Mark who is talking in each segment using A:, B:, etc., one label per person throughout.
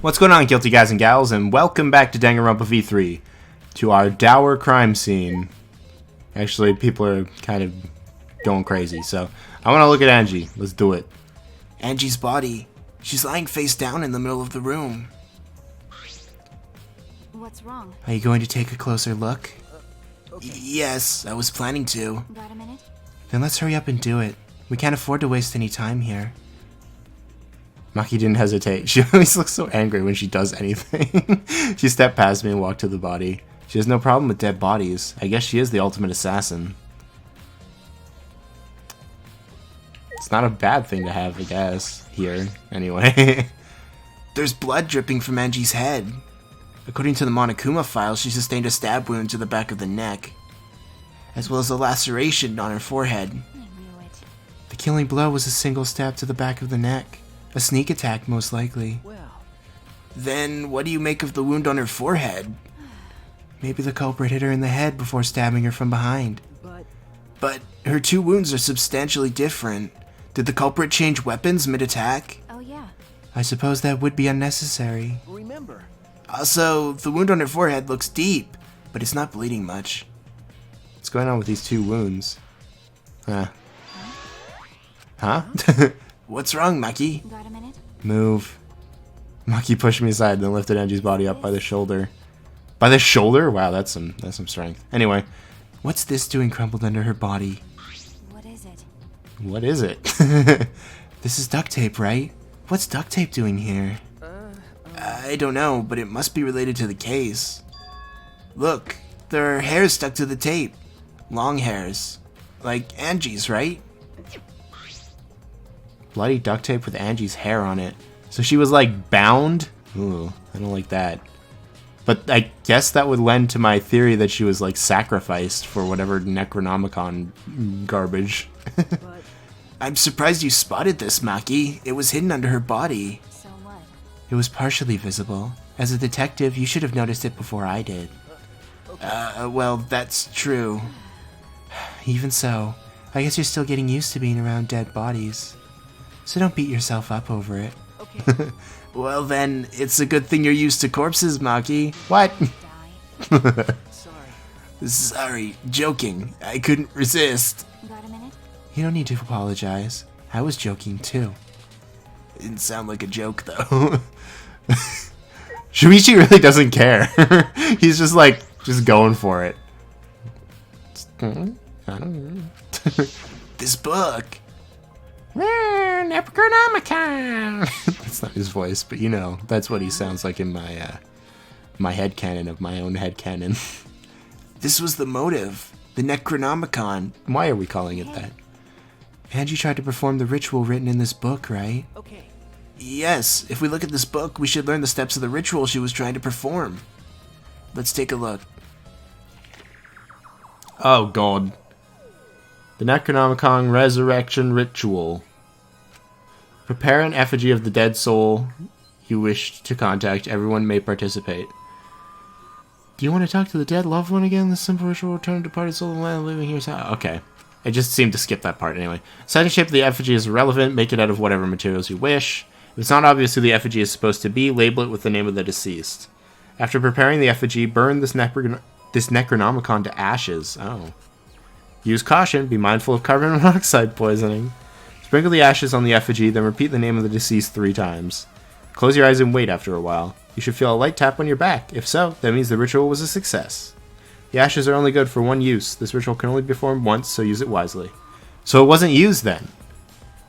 A: What's going on, guilty guys and gals, and welcome back to Danganronpa V3, to our dour crime scene. Actually, people are kind of going crazy, so I want to look at Angie. Let's do it.
B: Angie's body. She's lying face down in the middle of the room.
C: What's wrong?
A: Are you going to take a closer look?
B: Okay. Yes, I was planning to.
C: Got a minute?
A: Then let's hurry up and do it. We can't afford to waste any time here. Maki didn't hesitate. She always looks so angry when she does anything. She stepped past me and walked to the body. She has no problem with dead bodies. I guess she is the ultimate assassin. It's not a bad thing to have, I guess, here, anyway.
B: There's blood dripping from Angie's head. According to the Monokuma file, she sustained a stab wound to the back of the neck, as well as a laceration on her forehead.
C: I knew it.
A: The killing blow was a single stab to the back of the neck. A sneak attack, most likely.
B: Then what do you make of the wound on her forehead?
A: Maybe the culprit hit her in the head before stabbing her from behind.
B: But her two wounds are substantially different. Did the culprit change weapons mid-attack?
C: Oh yeah.
A: I suppose that would be unnecessary.
D: Remember.
B: Also, the wound on her forehead looks deep, but it's not bleeding much.
A: What's going on with these two wounds? Huh?
B: What's wrong, Maki?
C: Got a minute?
A: Move. Maki pushed me aside and then lifted Angie's body up by the shoulder. By the shoulder? Wow, that's some strength. Anyway, what's this doing crumpled under her body?
C: What is it?
A: What is it? This is duct tape, right? What's duct tape doing here?
B: I don't know, but it must be related to the case. Look, there are hairs stuck to the tape. Long hairs. Like Angie's, right?
A: Bloody duct tape with Angie's hair on it. So she was like bound? Ooh, I don't like that. But I guess that would lend to my theory that she was like sacrificed for whatever Necronomicon garbage.
B: I'm surprised you spotted this, Maki. It was hidden under her body.
C: So what?
A: It was partially visible. As a detective, you should have noticed it before I did.
B: Well, that's true.
A: Even so, I guess you're still getting used to being around dead bodies. So don't beat yourself up over it.
D: Okay.
B: Well then, it's a good thing you're used to corpses, Maki.
A: What?
C: Die.
D: Sorry.
B: Sorry, joking. I couldn't resist.
C: Got a minute?
A: You don't need to apologize. I was joking too.
B: Didn't sound like a joke, though.
A: Shuichi really doesn't care. He's just like, just going for it. I don't know.
B: This book.
A: Necronomicon! That's not his voice, but you know, that's what he sounds like in my my headcanon of my own headcanon.
B: This was the motive. The Necronomicon.
A: Why are we calling it that? And you tried to perform the ritual written in this book, right?
D: Okay.
B: Yes, if we look at this book, we should learn the steps of the ritual she was trying to perform. Let's take a look.
A: Oh god. The Necronomicon Resurrection Ritual. Prepare an effigy of the dead soul you wish to contact. Everyone may participate. Do you want to talk to the dead loved one again? The simple ritual will return a departed soul of the land living here. Okay. I just seemed to skip that part anyway. Decide the shape of the effigy is irrelevant. Make it out of whatever materials you wish. If it's not obvious who the effigy is supposed to be, label it with the name of the deceased. After preparing the effigy, burn this Necronomicon to ashes. Oh. Use caution. Be mindful of carbon monoxide poisoning. Sprinkle the ashes on the effigy, then repeat the name of the deceased 3 times. Close your eyes and wait after a while. You should feel a light tap on your back. If so, that means the ritual was a success. The ashes are only good for one use. This ritual can only be performed once, so use it wisely. So it wasn't used then.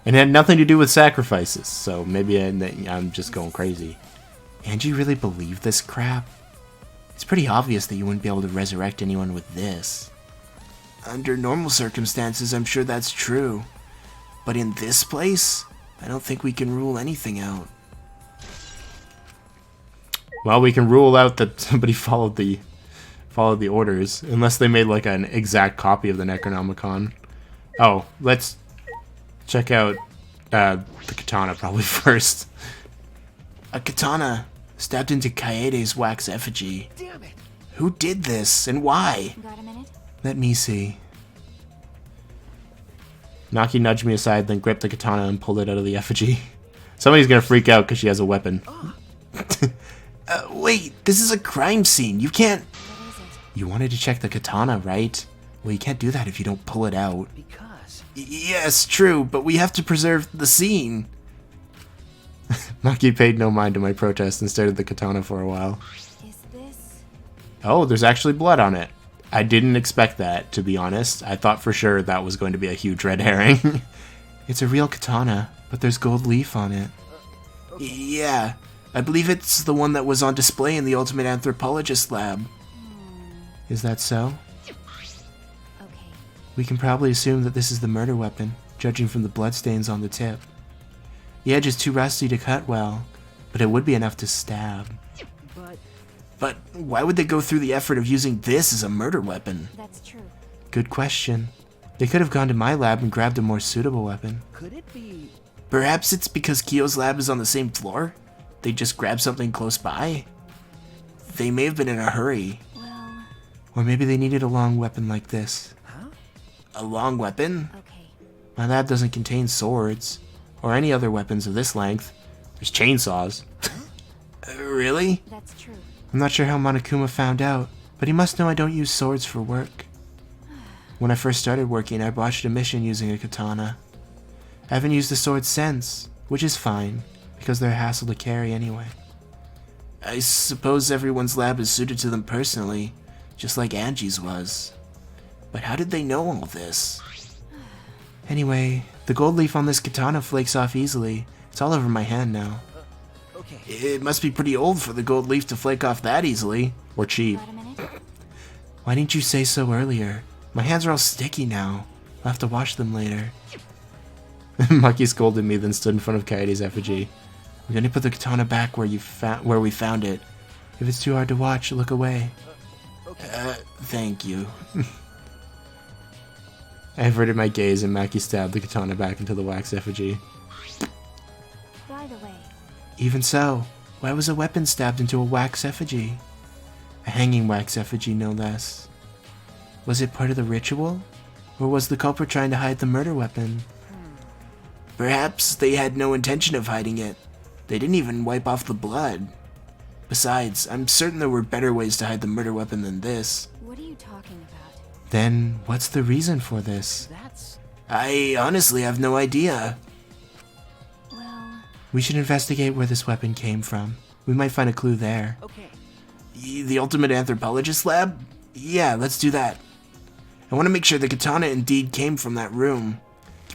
A: And it had nothing to do with sacrifices, so maybe I'm just going crazy. Angie really believed this crap? It's pretty obvious that you wouldn't be able to resurrect anyone with this.
B: Under normal circumstances, I'm sure that's true. But in this place, I don't think we can rule anything out.
A: Well, we can rule out that somebody followed the orders, unless they made like an exact copy of the Necronomicon. Oh, let's check out the katana probably first.
B: A katana stabbed into Kaede's wax effigy.
D: Damn it.
B: Who did this and why?
C: Got a minute?
A: Let me see. Naki nudged me aside, then gripped the katana and pulled it out of the effigy. Somebody's gonna freak out because she has a weapon.
B: Wait, this is a crime scene. You can't...
C: What is it?
B: You wanted to check the katana, right? Well, you can't do that if you don't pull it out.
D: Because
B: Yes, true, but we have to preserve the scene.
A: Maki paid no mind to my protest and stared at the katana for a while.
C: Is this...
A: Oh, there's actually blood on it. I didn't expect that, to be honest. I thought for sure that was going to be a huge red herring. It's a real katana, but there's gold leaf on it.
B: Yeah, I believe it's the one that was on display in the Ultimate Anthropologist lab.
A: Is that so?
C: Okay.
A: We can probably assume that this is the murder weapon, judging from the bloodstains on the tip. The edge is too rusty to cut well, but it would be enough to stab.
B: But why would they go through the effort of using this as a murder weapon?
C: That's true.
A: Good question. They could have gone to my lab and grabbed a more suitable weapon.
D: could it be?
B: Perhaps it's because Kyo's lab is on the same floor? They just grabbed something close by? They may have been in a hurry.
C: Well,
A: Or maybe they needed a long weapon like this.
D: Huh?
B: A long weapon?
C: okay.
A: My lab doesn't contain swords, or any other weapons of this length. There's chainsaws.
B: Really?
C: That's true.
A: I'm not sure how Monokuma found out, but he must know I don't use swords for work. When I first started working, I botched a mission using a katana. I haven't used a sword since, which is fine, because they're a hassle to carry anyway.
B: I suppose everyone's lab is suited to them personally, just like Angie's was. But how did they know all this?
A: Anyway, the gold leaf on this katana flakes off easily. It's all over my hand now.
D: Okay.
B: It must be pretty old for the gold leaf to flake off that easily.
A: Or cheap.
C: Got a minute?
A: Why didn't you say so earlier? My hands are all sticky now. I'll have to wash them later. Maki scolded me, then stood in front of Kaede's effigy. We're going to put the katana back where we found it. If it's too hard to watch, look away.
B: Thank you.
A: I averted my gaze and Maki stabbed the katana back into the wax effigy.
C: By the way,
A: Even so, why was a weapon stabbed into a wax effigy? A hanging wax effigy, no less. Was it part of the ritual? Or was the culprit trying to hide the murder weapon?
B: Perhaps they had no intention of hiding it. They didn't even wipe off the blood. Besides, I'm certain there were better ways to hide the murder weapon than this.
C: what are you talking about?
A: Then, what's the reason for this?
D: That's
B: I honestly have no idea.
C: Well,
A: We should investigate where this weapon came from. We might find a clue there.
D: okay.
B: The Ultimate Anthropologist lab? Yeah, let's do that. I want to make sure the katana indeed came from that room.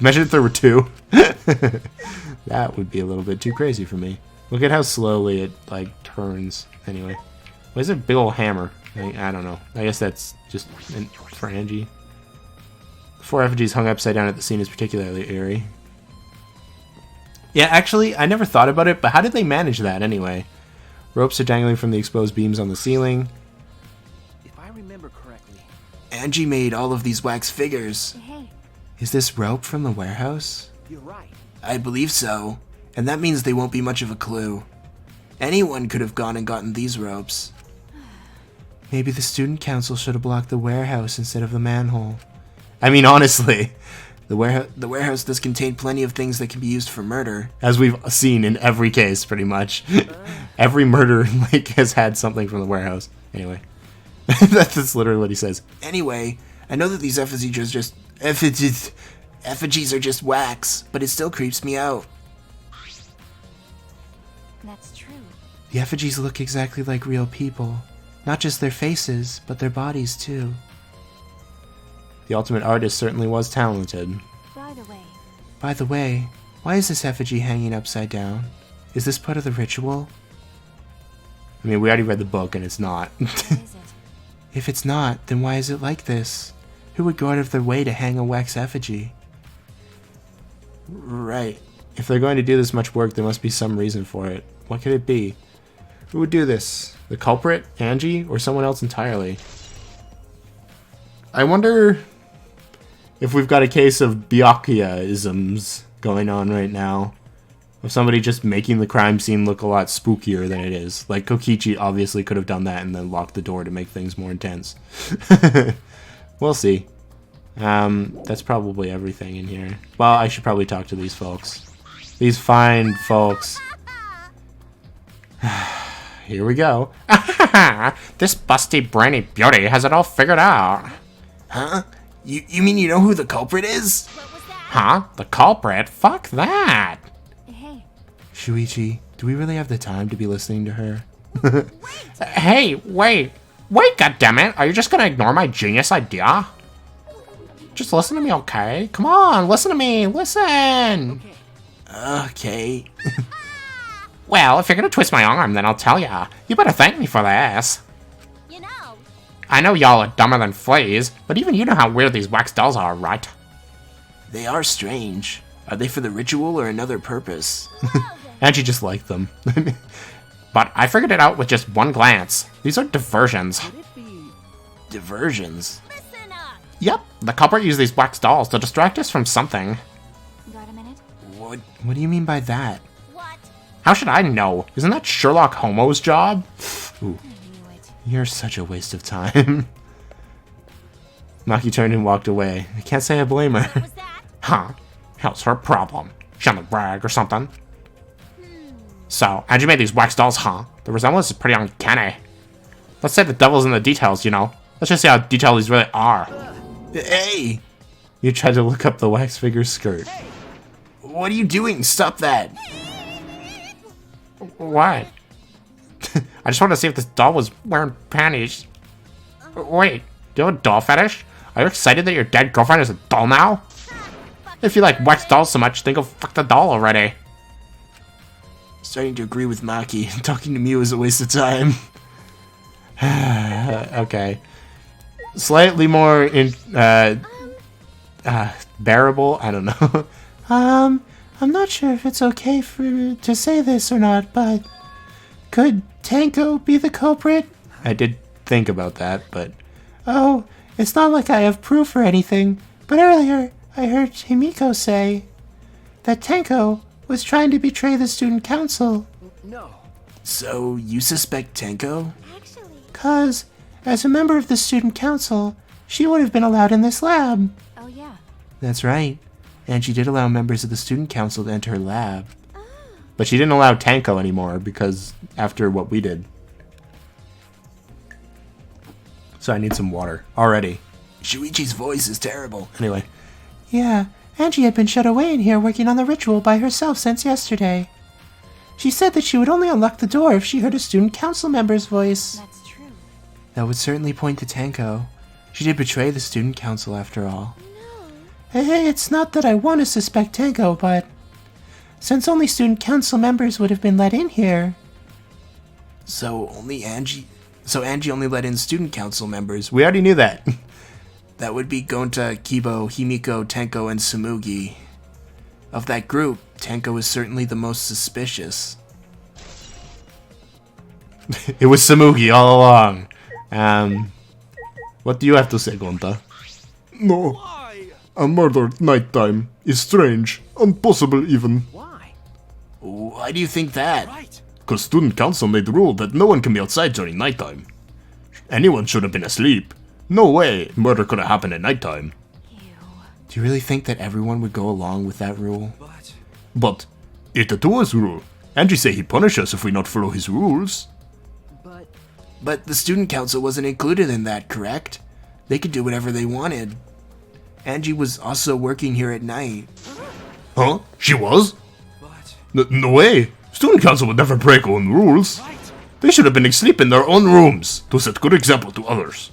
A: Imagine if there were two. That would be a little bit too crazy for me. Look at how slowly it, like, turns. Anyway. Why is there a big old hammer? I don't know. I guess that's just for Angie. The 4 effigies hung upside down at the scene is particularly eerie. Yeah, actually, I never thought about it, but how did they manage that anyway? Ropes are dangling from the exposed beams on the ceiling.
D: If I remember correctly,
B: Angie made all of these wax figures.
C: hey,
A: Is this rope from the warehouse?
D: you're right.
B: I believe so. And that means they won't be much of a clue. Anyone could have gone and gotten these ropes.
A: Maybe the student council should have blocked the warehouse instead of the manhole. I mean, honestly, the
B: warehouse does contain plenty of things that can be used for murder.
A: as we've seen in every case, pretty much. Every murder, like, has had something from the warehouse. Anyway. That's literally what he says.
B: Anyway, I know that these effigies are just wax, but it still creeps me out.
C: that's true.
A: The effigies look exactly like real people. Not just their faces, but their bodies, too. The ultimate artist certainly was talented.
C: By the way,
A: why is this effigy hanging upside down? Is this part of the ritual? I mean, we already read the book, and it's not.
C: what is it?
A: If it's not, then why is it like this? Who would go out of their way to hang a wax effigy?
B: Right.
A: If they're going to do this much work, there must be some reason for it. What could it be? Who would do this? The culprit? Angie? Or someone else entirely? I wonder if we've got a case of Byakuya-isms going on right now. Of somebody just making the crime scene look a lot spookier than it is. Like, Kokichi obviously could have done that and then locked the door to make things more intense. We'll see. That's probably everything in here. Well, I should probably talk to these folks. These fine folks. Here we go. This busty brainy beauty has it all figured out.
B: Huh? You mean you know who the culprit is?
C: What was that?
A: Huh? The culprit? Fuck that.
C: Hey,
A: Shuichi, do we really have the time to be listening to her? Hey, wait, goddammit! Are you just gonna ignore my genius idea? Just listen to me, okay? Come on, listen to me, listen!
B: Okay.
A: Well, if you're gonna twist my arm, then I'll tell ya. You better thank me for this.
C: you know.
A: I know y'all are dumber than fleas, but even you know how weird these wax dolls are, right?
B: They are strange. Are they for the ritual or another purpose?
A: And she just liked them. But I figured it out with just one glance. These are diversions.
D: Could it be?
B: Diversions.
C: Listen up.
A: Yep, the culprit used these wax dolls to distract us from something.
C: Got a minute?
B: What do you mean by that?
C: What?
A: How should I know? Isn't that Sherlock Holmes' job? Ooh,
C: I knew it.
A: you're such a waste of time. Maki turned and walked away. I can't say I blame her.
C: What was that?
A: Huh? How's her problem? She on the rag or something? So, how'd you make these wax dolls, huh? The resemblance is pretty uncanny. Let's say the devil's in the details, you know? Let's just see how detailed these really are.
B: Hey!
A: You tried to look up the wax figure's skirt.
B: What are you doing? Stop that!
A: Why? I just wanted to see if this doll was wearing panties. Wait, do you have a doll fetish? Are you excited that your dead girlfriend is a doll now? If you like wax dolls so much, then go fuck the doll already.
B: Starting to agree with Maki. Talking to me was a waste of time.
A: Okay. Slightly more bearable, I don't know. I'm not sure if it's okay to say this or not, but could Tanko be the culprit? I did think about that, but oh, it's not like I have proof or anything, but earlier I heard Himiko say that Tanko was trying to betray the student council.
D: No.
B: So, you suspect Tenko?
C: Actually,
A: 'Cause, as a member of the student council, she would have been allowed in this lab.
C: oh yeah.
A: That's right. And she did allow members of the student council to enter her lab. But she didn't allow Tanko anymore, because after what we did. So I need some water. Already.
B: Shuichi's voice is terrible.
A: Anyway. Yeah, Angie had been shut away in here working on the ritual by herself since yesterday. She said that she would only unlock the door if she heard a student council member's voice.
C: That's true.
A: That would certainly point to Tanko. She did betray the student council after all.
C: No.
A: Hey, it's not that I want to suspect Tanko, but since only student council members would have been let in here.
B: So Angie only let in student council members.
A: We already knew that.
B: That would be Gonta, Kibo, Himiko, Tenko, and Sumugi. Of that group, Tenko is certainly the most suspicious.
A: It was Sumugi all along. What do you have to say, Gonta?
E: No,
D: Why?
E: a murder at nighttime is strange, impossible even.
D: Why?
B: Why do you think that?
D: Right.
E: Cause student council made the rule that no one can be outside during nighttime. Anyone should have been asleep. No way murder could have happened at nighttime.
C: Ew.
A: Do you really think that everyone would go along with that rule?
D: But
E: But it's a tour's rule. Angie say he punish us if we not follow his rules.
B: But the student council wasn't included in that, correct? They could do whatever they wanted. Angie was also working here at night.
E: Huh? She was?
D: but
E: No way. Student council would never break own rules.
D: right.
E: They should have been asleep in their own rooms to set good example to others.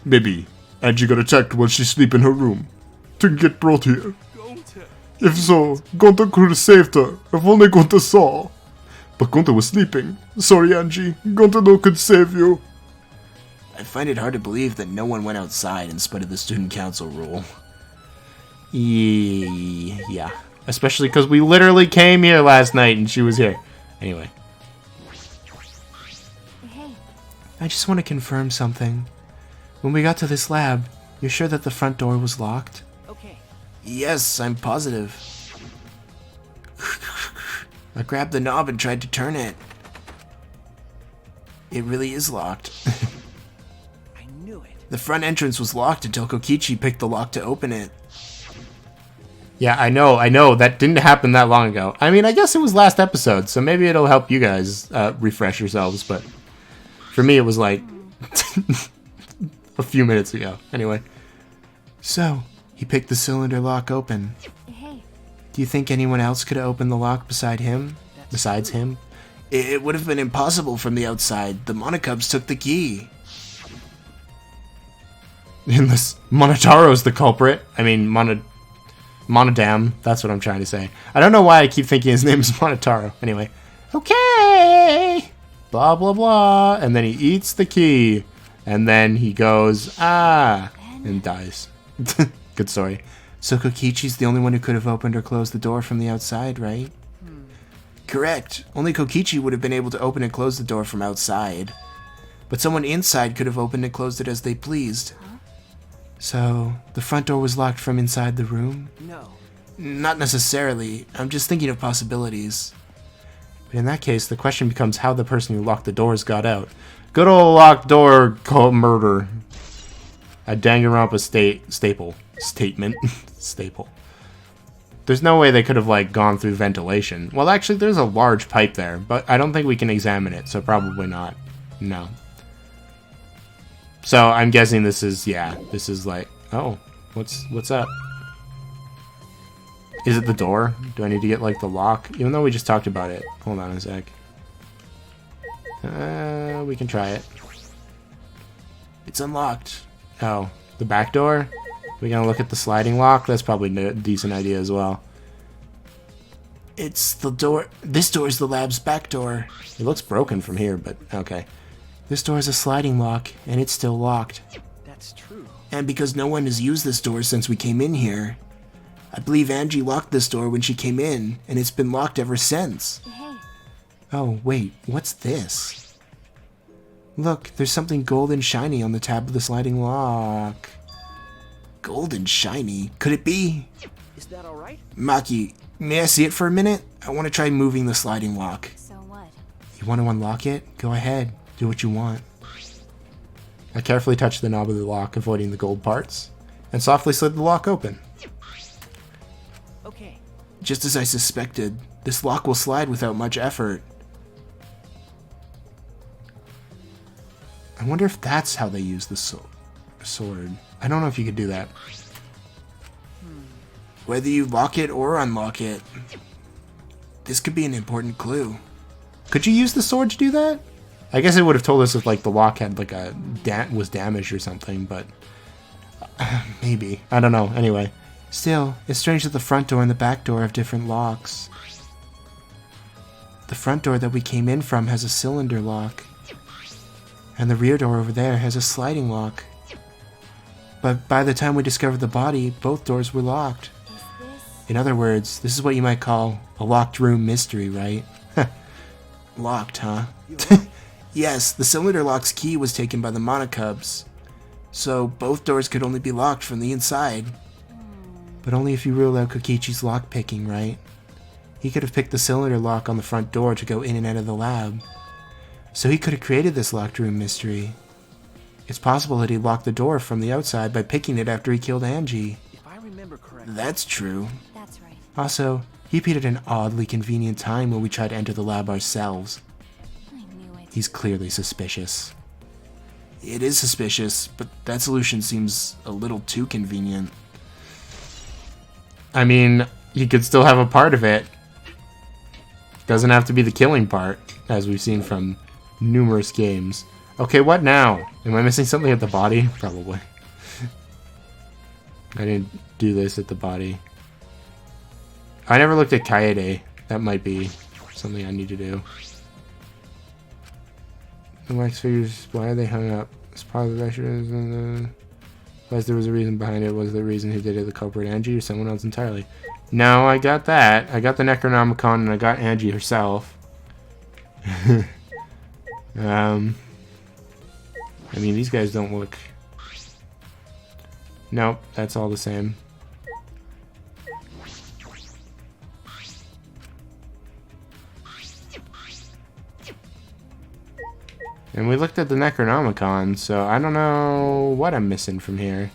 E: Maybe Angie got attacked while she sleep in her room. Didn't get brought here.
D: Gonta.
E: If so, Gonta could have saved her if only Gonta saw. But Gonta was sleeping. Sorry, Angie. Gonta no could save you.
B: I find it hard to believe that no one went outside in spite of the student council rule.
A: Yeah. Especially because we literally came here last night and she was here. Anyway.
C: Hey,
A: I just want to confirm something. When we got to this lab, you're sure that the front door was locked?
D: Okay.
B: Yes, I'm positive. I grabbed the knob and tried to turn it. It really is locked.
D: I knew it.
B: The front entrance was locked until Kokichi picked the lock to open it.
A: Yeah, I know. That didn't happen that long ago. I mean, I guess it was last episode, so maybe it'll help you guys refresh yourselves, but for me it was like a few minutes ago. Anyway. So, he picked the cylinder lock open.
C: Hey,
B: Do you think anyone else could have opened the lock besides him? It would have been impossible from the outside. The Monocubs took the key.
A: Unless Monotaro's the culprit. I mean, Monodam. That's what I'm trying to say. I don't know why I keep thinking his name is Monotaro. Anyway. Okay! Blah, blah, blah. And then he eats the key. And then he goes, and dies. Good story.
B: So Kokichi's the only one who could have opened or closed the door from the outside, right? Correct. Only Kokichi would have been able to open and close the door from outside. But someone inside could have opened and closed it as they pleased. So, the front door was locked from inside the room?
D: No.
B: Not necessarily. I'm just thinking of possibilities.
A: But in that case, the question becomes how the person who locked the doors got out. Good old locked door murder. A Danganronpa statement. Staple. There's no way they could have, like, gone through ventilation. Well, actually, there's a large pipe there, but I don't think we can examine it, so probably not. No. So, I'm guessing this is, this is like, oh, what's up? Is it the door? Do I need to get, like, the lock? Even though we just talked about it. Hold on a sec. We can try it.
B: It's unlocked.
A: Oh, the back door? We gonna look at the sliding lock? That's probably a decent idea as well.
B: It's the door. This door is the lab's back door.
A: It looks broken from here, but okay.
B: This door is a sliding lock, and it's still locked.
D: That's true.
B: And because no one has used this door since we came in here, I believe Angie locked this door when she came in, and it's been locked ever since.
C: hey.
B: Oh, wait, what's this? Look, there's something gold and shiny on the tab of the sliding lock. Gold and shiny? Could it be?
D: Is that alright?
B: Maki, may I see it for a minute? I want to try moving the sliding lock.
C: So what?
B: You want to unlock it? Go ahead. Do what you want.
A: I carefully touched the knob of the lock, avoiding the gold parts, and softly slid the lock open.
D: Okay.
B: Just as I suspected, this lock will slide without much effort. I wonder if that's how they use the sword. I don't know if you could do that. Whether you lock it or unlock it, this could be an important clue.
A: Could you use the sword to do that? I guess it would have told us if, like, the lock had, like, was damaged or something, but maybe. I don't know. Anyway.
B: Still, it's strange that the front door and the back door have different locks. The front door that we came in from has a cylinder lock, and the rear door over there has a sliding lock. But by the time we discovered the body, both doors were locked.
C: Is this?
B: In other words, this is what you might call a locked room mystery, right? Locked, huh? Yes, the cylinder lock's key was taken by the Monocubs, so both doors could only be locked from the inside. But only if you rule out Kokichi's lockpicking, right? He could have picked the cylinder lock on the front door to go in and out of the lab. So he could have created this locked room mystery. It's possible that he locked the door from the outside by picking it after he killed Angie.
D: If I remember correctly.
B: That's true.
C: That's right.
B: Also, he peed at an oddly convenient time when we tried to enter the lab ourselves.
C: I knew it.
B: He's clearly suspicious. It is suspicious, but that solution seems a little too convenient.
A: I mean, he could still have a part of it. Doesn't have to be the killing part, as we've seen from numerous games. Okay, what now? Am I missing something at the body? Probably. I didn't do this at the body. I never looked at Kaede. That might be something I need to do. The wax figures, why are they hung up? It's part of the lectures and unless there was a reason behind it, was the reason who did it the culprit Angie or someone else entirely? No, I got that. I got the Necronomicon and I got Angie herself. I mean, these guys don't look... Nope, that's all the same. And we looked at the Necronomicon, so I don't know what I'm missing from here.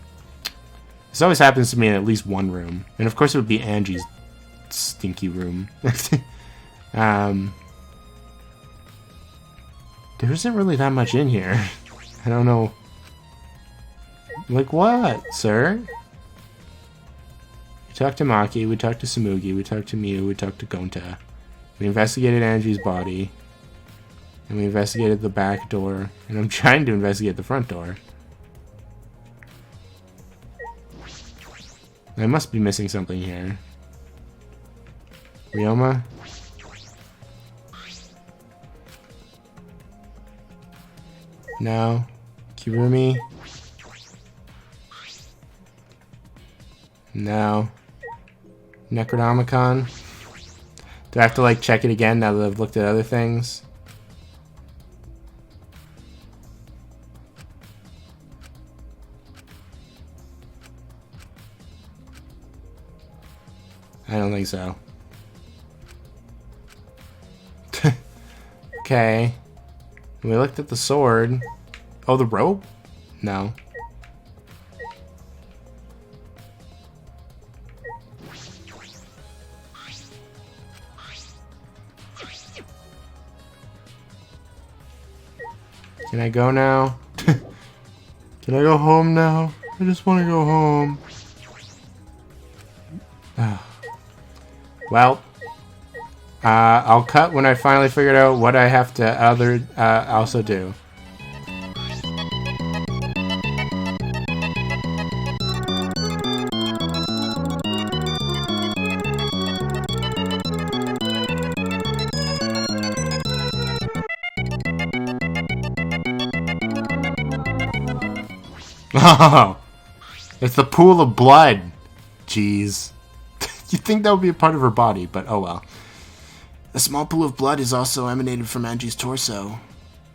A: This always happens to me in at least one room. And of course it would be Angie's stinky room. There isn't really that much in here. I don't know. Like what, sir? We talked to Maki, we talked to Samugi, we talked to Miu, we talked to Gonta. We investigated Angie's body. And we investigated the back door. And I'm trying to investigate the front door. I must be missing something here. Ryoma? No. Kirumi? No. Necronomicon? Do I have to like check it again now that I've looked at other things? I don't think so. Okay. We looked at the sword. Oh, the rope? No. Can I go now? Can I go home now? I just want to go home. Well, I'll cut when I finally figured out what I have to also do. Oh, it's the pool of blood. Jeez. You'd think that would be a part of her body, but oh well.
B: A small pool of blood is also emanated from Angie's torso.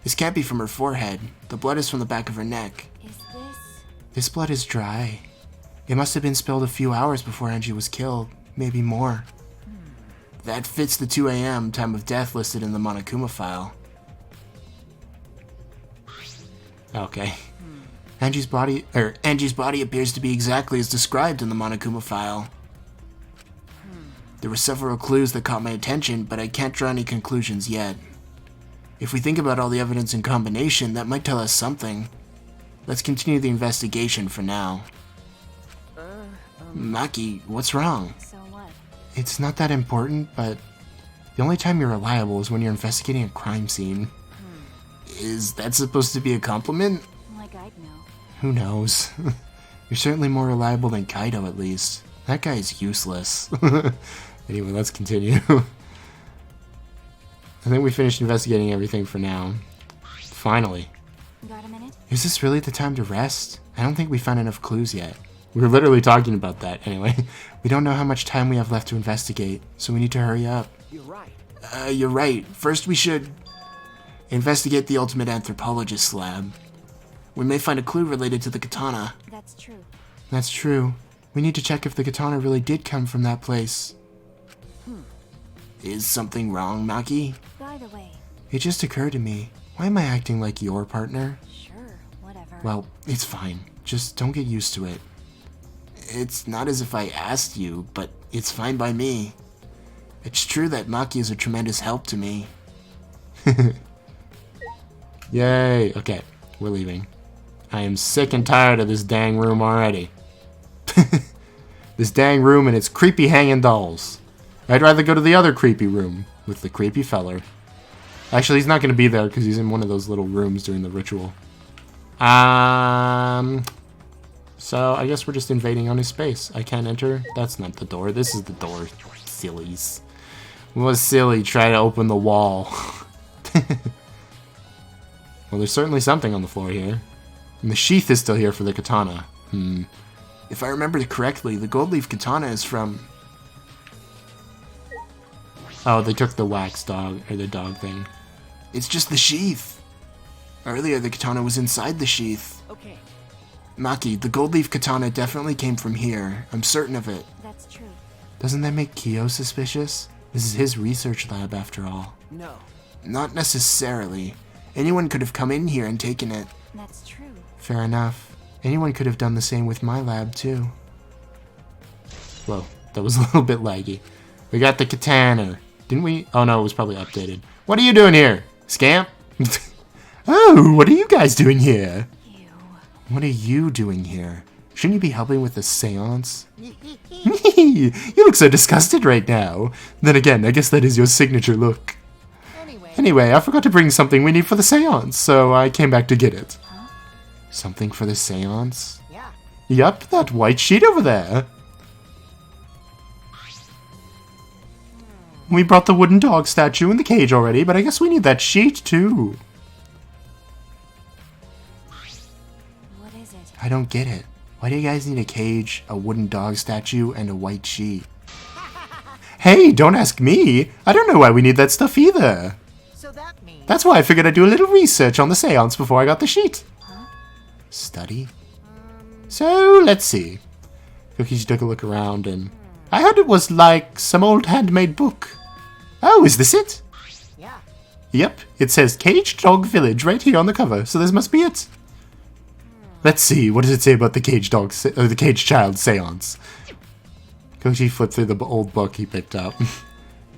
B: This can't be from her forehead. The blood is from the back of her neck.
C: Is this?
B: This blood is dry. It must have been spilled a few hours before Angie was killed, maybe more. That fits the 2 a.m. time of death listed in the Monokuma file.
A: Okay.
B: Angie's body appears to be exactly as described in the Monokuma file. There were several clues that caught my attention, but I can't draw any conclusions yet. If we think about all the evidence in combination, that might tell us something. Let's continue the investigation for now. Maki, what's wrong?
C: So what?
B: It's not that important, but the only time you're reliable is when you're investigating a crime scene. Is that supposed to be a compliment?
C: Like I'd know.
B: Who knows? You're certainly more reliable than Kaido, at least. That guy is useless.
A: Anyway, let's continue. I think we finished investigating everything for now. Finally.
C: Got a minute?
B: Is this really the time to rest? I don't think we found enough clues yet.
A: We were literally talking about that anyway.
B: We don't know how much time we have left to investigate, so we need to hurry up.
D: You're right.
B: You're right. First we should investigate the ultimate anthropologist's lab. We may find a clue related to the katana.
C: That's true.
B: That's true. We need to check if the katana really did come from that place. Is something wrong, Maki?
C: By the way.
B: It just occurred to me. Why am I acting like your partner?
C: Sure, whatever.
B: Well, it's fine. Just don't get used to it. It's not as if I asked you, but it's fine by me. It's true that Maki is a tremendous help to me.
A: Yay. Okay, we're leaving. I am sick and tired of this dang room already. This dang room and its creepy hanging dolls. I'd rather go to the other creepy room with the creepy feller. Actually, he's not going to be there because he's in one of those little rooms during the ritual. So I guess we're just invading on his space. I can't enter. That's not the door. This is the door. Sillies. It was silly. Try to open the wall. Well, there's certainly something on the floor here. And the sheath is still here for the katana.
B: If I remember correctly, the gold leaf katana is from...
A: Oh, they took the wax dog, or the dog thing.
B: It's just the sheath. Earlier, the katana was inside the sheath.
D: Okay.
B: Maki, the gold leaf katana definitely came from here. I'm certain of it.
C: That's true.
B: Doesn't that make Kyo suspicious? This is his research lab, after all.
D: No.
B: Not necessarily. Anyone could have come in here and taken it.
C: That's true.
B: Fair enough. Anyone could have done the same with my lab, too.
A: Whoa, that was a little bit laggy. We got the katana. Didn't we? Oh no, it was probably updated. What are you doing here? Scamp? Oh, what are you guys doing here?
C: Ew.
A: What are you doing here? Shouldn't you be helping with the seance? You look so disgusted right now. Then again, I guess that is your signature look. Anyway, I forgot to bring something we need for the seance, so I came back to get it.
C: Huh?
A: Something for the seance?
D: Yeah.
A: Yup, that white sheet over there. We brought the wooden dog statue in the cage already, but I guess we need that sheet too.
C: What is it?
A: I don't get it. Why do you guys need a cage, a wooden dog statue, and a white sheet? Hey, don't ask me. I don't know why we need that stuff either.
D: So that means
A: That's why I figured I'd do a little research on the seance before I got the sheet.
C: Huh?
A: Study? So, let's see. Cookie took a look around and... I heard it was like some old handmade book. Oh, is this it?
D: yeah.
A: Yep, it says Caged Dog Village right here on the cover, so this must be it. Let's see, what does it say about the caged dog, the caged child seance? Kochi flipped through the old book he picked up.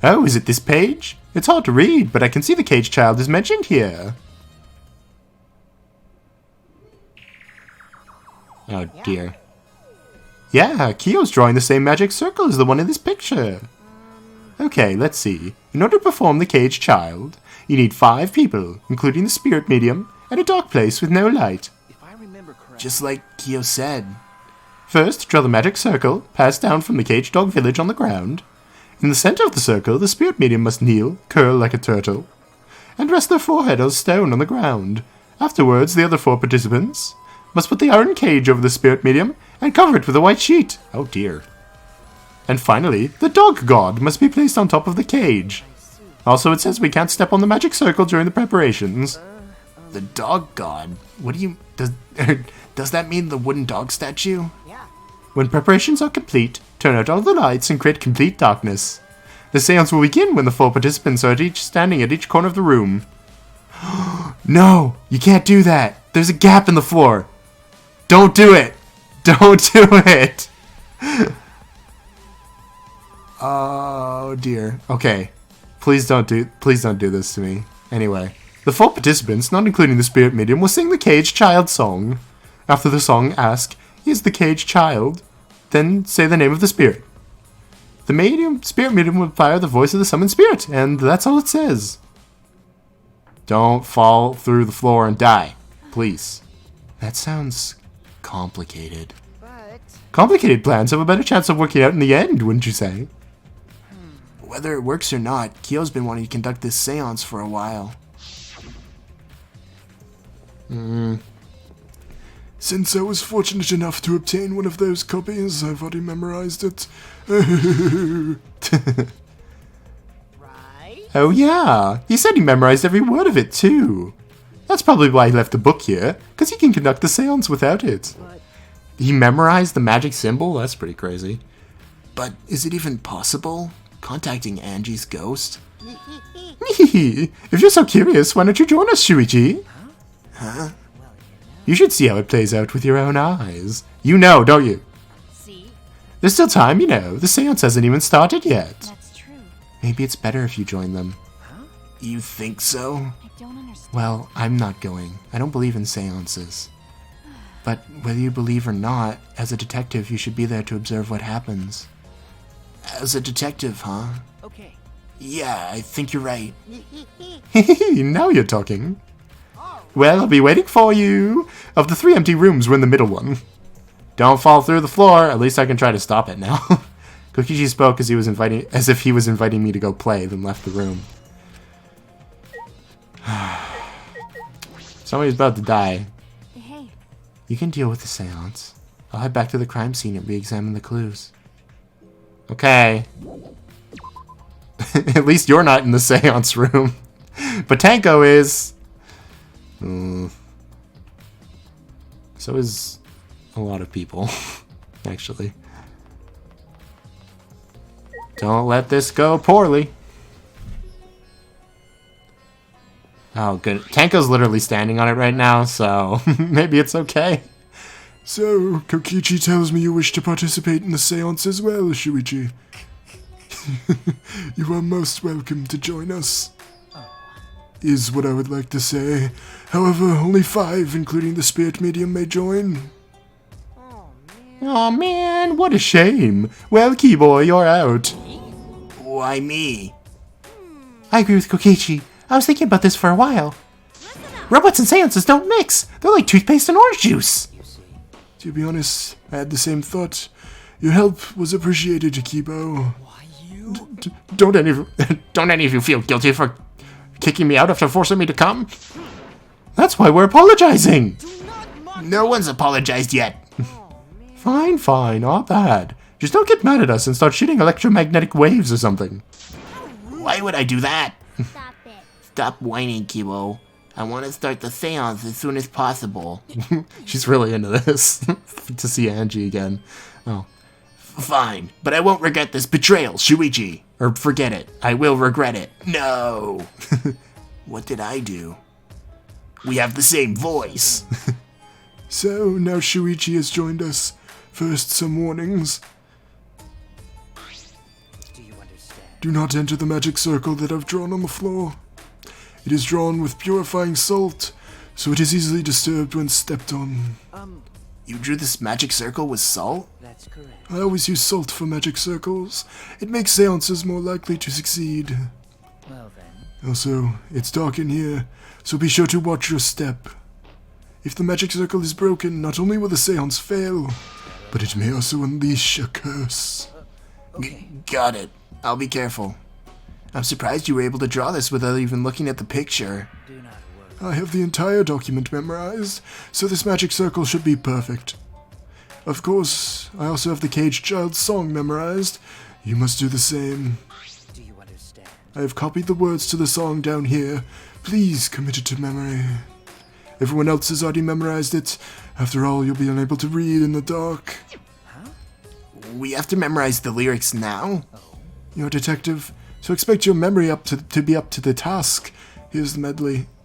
A: Oh, is it this page? It's hard to read, but I can see the caged child is mentioned here. Oh dear. Yeah, Kiyo's drawing the same magic circle as the one in this picture. Okay, let's see. In order to perform the caged child, you need 5 people, including the spirit medium, and a dark place with no light.
D: If I remember correctly.
B: Just like Kiyo said.
A: First, draw the magic circle, passed down from the caged dog village on the ground. In the center of the circle, the spirit medium must kneel, curl like a turtle, and rest their forehead on a stone on the ground. Afterwards, the other 4 participants must put the iron cage over the spirit medium and cover it with a white sheet. Oh dear. And finally, the dog god must be placed on top of the cage. Also, it says we can't step on the magic circle during the preparations.
B: The dog god? What do you... Does that mean the wooden dog statue?
D: Yeah.
A: When preparations are complete, turn out all the lights and create complete darkness. The seance will begin when the 4 participants are standing at each corner of the room. No! You can't do that! There's a gap in the floor! Don't do it! Don't do it! Oh dear. Okay. Please don't do this to me. Anyway. The 4 participants, not including the spirit medium, will sing the caged child song. After the song, ask, "Is the caged child?" Then say the name of the spirit. The spirit medium will fire the voice of the summoned spirit, and that's all it says. Don't fall through the floor and die. Please. That sounds complicated.
D: But
A: Complicated plans have a better chance of working out in the end, wouldn't you say?
B: Whether it works or not, Kiyo's been wanting to conduct this seance for a while.
E: Since I was fortunate enough to obtain one of those copies, I've already memorized it.
D: right?
A: Oh yeah, he said he memorized every word of it too. That's probably why he left the book here, because he can conduct the seance without it.
D: But
A: He memorized the magic symbol? That's pretty crazy.
B: But is it even possible? Contacting Angie's ghost?
A: If you're so curious, why don't you join us, Shuichi?
B: Huh?
A: You should see how it plays out with your own eyes. You know, don't you?
C: See?
A: There's still time, you know. The seance hasn't even started yet.
C: That's true.
A: Maybe it's better if you join them.
B: You think so?
C: I don't understand.
A: Well, I'm not going. I don't believe in seances. But whether you believe or not, as a detective, you should be there to observe what happens.
B: As a detective, huh?
D: okay.
B: Yeah, I think you're right.
A: Now you're talking. Well, I'll be waiting for you. Of the 3 empty rooms, we're in the middle one. Don't fall through the floor. At least I can try to stop it now. Kokichi spoke as if he was inviting me to go play, then left the room. Somebody's about to die.
C: Hey,
A: You can deal with the seance. I'll head back to the crime scene and re-examine the clues. Okay. At least you're not in the seance room. But Tanko is. So is a lot of people, actually. Don't let this go poorly. Oh, good. Tanko's literally standing on it right now, so maybe it's okay.
B: So, Kokichi tells me you wish to participate in the seance as well, Shuichi. You are most welcome to join us. Is what I would like to say. However, only 5, including the spirit medium, may join.
A: Aw, man, what a shame. Well, Keyboy, you're out.
B: Why me?
A: I agree with Kokichi. I was thinking about this for a while. Robots and seances don't mix. They're like toothpaste and orange juice.
B: To be honest, I had the same thought. Your help was appreciated, Akibo.
A: Don't any of you feel guilty for kicking me out after forcing me to come? That's why we're apologizing.
B: No one's apologized yet.
A: Fine, fine, not bad. Just don't get mad at us and start shooting electromagnetic waves or something.
B: Why would I do that?
C: Stop it.
B: Stop whining, Kibo. I want to start the seance as soon as possible.
A: She's really into this. To see Angie again. Oh.
B: Fine, but I won't regret this betrayal, Shuichi. Or forget it. I will regret it. No. What did I do? We have the same voice. So, now Shuichi has joined us. First, some warnings.
D: Do you understand?
B: Do not enter the magic circle that I've drawn on the floor. It is drawn with purifying salt, so it is easily disturbed when stepped on. You drew this magic circle with salt?
D: That's correct.
B: I always use salt for magic circles. It makes seances more likely to succeed.
D: Well then.
B: Also, it's dark in here, so be sure to watch your step. If the magic circle is broken, not only will the seance fail, but it may also unleash a curse.
D: Okay.
B: Got it. I'll be careful. I'm surprised you were able to draw this without even looking at the picture.
D: Do not worry.
B: I have the entire document memorized, so this magic circle should be perfect. Of course, I also have the Caged Child's song memorized. You must do the same.
D: Do you understand?
B: I have copied the words to the song down here. Please commit it to memory. Everyone else has already memorized it. After all, you'll be unable to read in the dark.
D: Huh?
B: We have to memorize the lyrics now? You're a detective, so expect your memory to be up to the task. Here's the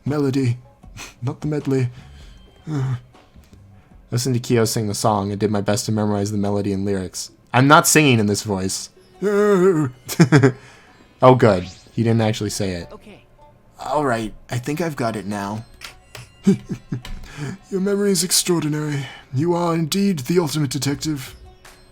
B: melody. Not the medley.
A: I listened to Kyo sing the song and did my best to memorize the melody and lyrics. I'm not singing in this voice.
B: Oh,
A: Good. He didn't actually say it.
D: Okay.
B: alright, I think I've got it now. Your memory is extraordinary. You are indeed the ultimate detective.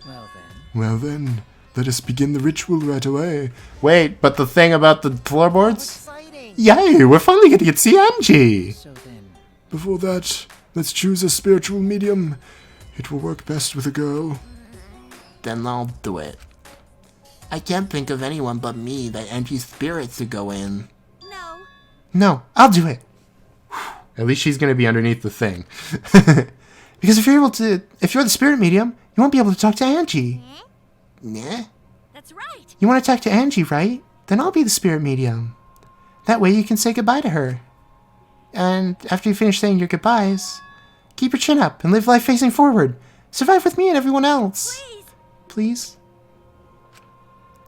D: Well then.
B: Well then, let us begin the ritual right away.
A: Wait, but the thing about the floorboards?
D: Exciting.
A: Yay, we're finally going to get to see Angie!
D: So then.
B: Before that, let's choose a spiritual medium. It will work best with a girl. Then I'll do it. I can't think of anyone but me that Angie's spirit to go in.
C: No.
A: No, I'll do it. At least she's going to be underneath the thing. Because if you're the spirit medium, you won't be able to talk to Angie.
B: Nah?
C: That's right.
A: You want to talk to Angie, right? Then I'll be the spirit medium. That way you can say goodbye to her. And after you finish saying your goodbyes, keep your chin up and live life facing forward. Survive with me and everyone else.
C: Please.
A: Please?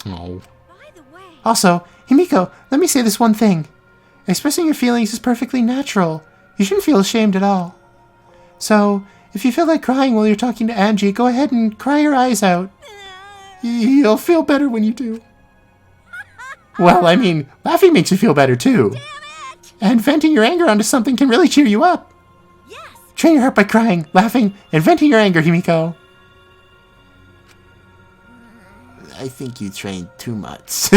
A: Oh.
C: By the way.
A: Also, Himiko, let me say this one thing. Expressing your feelings is perfectly natural. You shouldn't feel ashamed at all. So, if you feel like crying while you're talking to Angie, go ahead and cry your eyes out. You'll feel better when you do. Well, I mean, laughing makes you feel better too.
C: Damn it!
A: And venting your anger onto something can really cheer you up.
C: Yes.
A: Train your heart by crying, laughing, and venting your anger, Himiko.
B: I think you trained too much.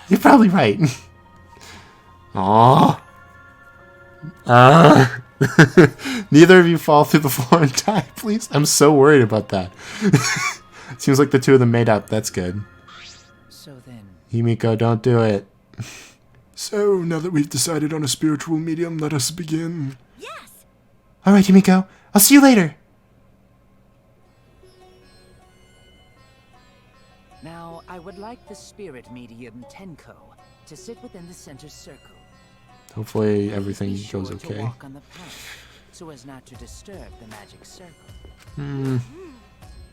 A: You're probably right. Aww. Neither of you fall through the floor and die, please. I'm so worried about that. Seems like the two of them made up. That's good.
D: So then.
A: Himiko, don't do it.
B: So, now that we've decided on a spiritual medium, let us begin.
C: Yes.
A: Alright, Himiko. I'll see you later.
D: Now, I would like the spirit medium Tenko to sit within the center circle.
A: Hopefully everything
D: Be sure
A: goes
D: to
A: okay.
D: walk on the path, so as not to disturb the magic circle.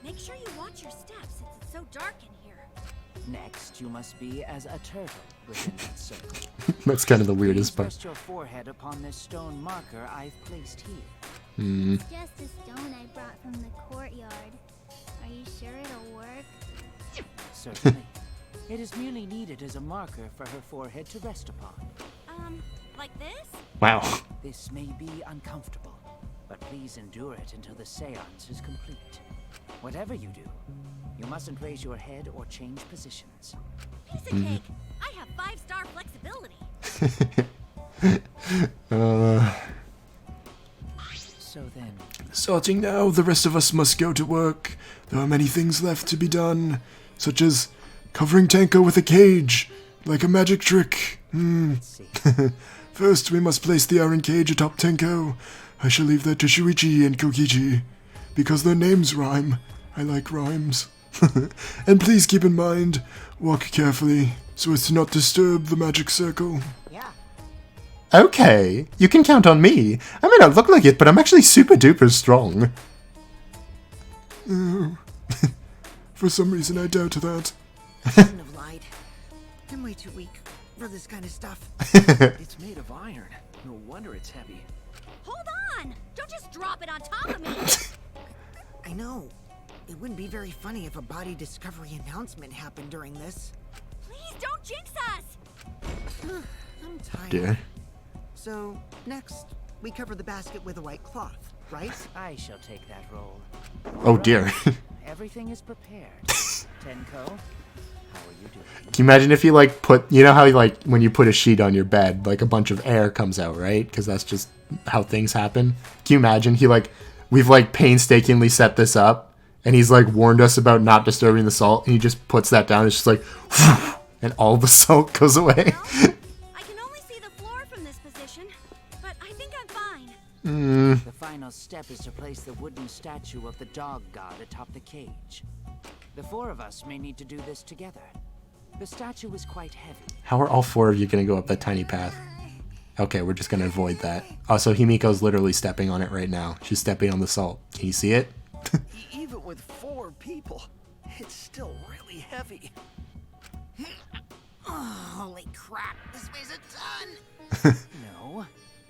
C: Make sure you watch your steps since it's so dark in here.
D: Next, you must be as a turtle within that circle.
A: That's kind of the weirdest
D: Please
A: part.
D: rest your forehead upon this stone marker I've placed here.
C: It's just a stone I brought from the courtyard. Are you sure it'll work?
D: Certainly. It is merely needed as a marker for her forehead to rest upon.
C: Like this?
A: Wow.
D: This may be uncomfortable, but please endure it until the seance is complete. Whatever you do, you mustn't raise your head or change positions.
C: Piece of cake. I have 5-star flexibility.
D: So then,
B: Starting now, the rest of us must go to work. There are many things left to be done, such as covering Tenko with a cage, like a magic trick.
D: let's see.
B: First, we must place the iron cage atop Tenko. I shall leave that to Shuichi and Kokichi, because their names rhyme. I like rhymes. And please keep in mind, walk carefully, so as to not disturb the magic circle.
D: Yeah.
A: Okay, you can count on me. I may not look like it, but I'm actually super duper strong.
B: For some reason, I doubt that.
F: Shouldn't have lied. I'm way too weak for this kind of stuff.
G: It's made of iron. No wonder it's heavy.
C: Hold on! Don't just drop it on top of me!
F: I know. It wouldn't be very funny if a body discovery announcement happened during this.
C: Please don't jinx us!
F: I'm tired.
A: Dear.
F: So, next, we cover the basket with a white cloth, right?
D: I shall take that role.
A: Oh dear.
D: Everything is prepared. Tenko, how are you doing?
A: Can you imagine if you like put, you know how like when you put a sheet on your bed, like a bunch of air comes out, right? Because that's just how things happen. Can you imagine we've like painstakingly set this up, and he's like warned us about not disturbing the salt, and he just puts that down. It's just like, and all the salt goes away.
C: I can only see the floor from this position, but I think I'm fine.
D: The final step is to place the wooden statue of the dog god atop the cage. The 4 of us may need to do this together. The statue is quite heavy.
A: How are all 4 of you gonna go up that tiny path? Okay, we're just gonna avoid that. Oh, so Himiko's literally stepping on it right now. She's stepping on the salt. Can you see it?
G: Even with 4 people, it's still really heavy.
F: Holy crap, this weighs a ton!
D: No,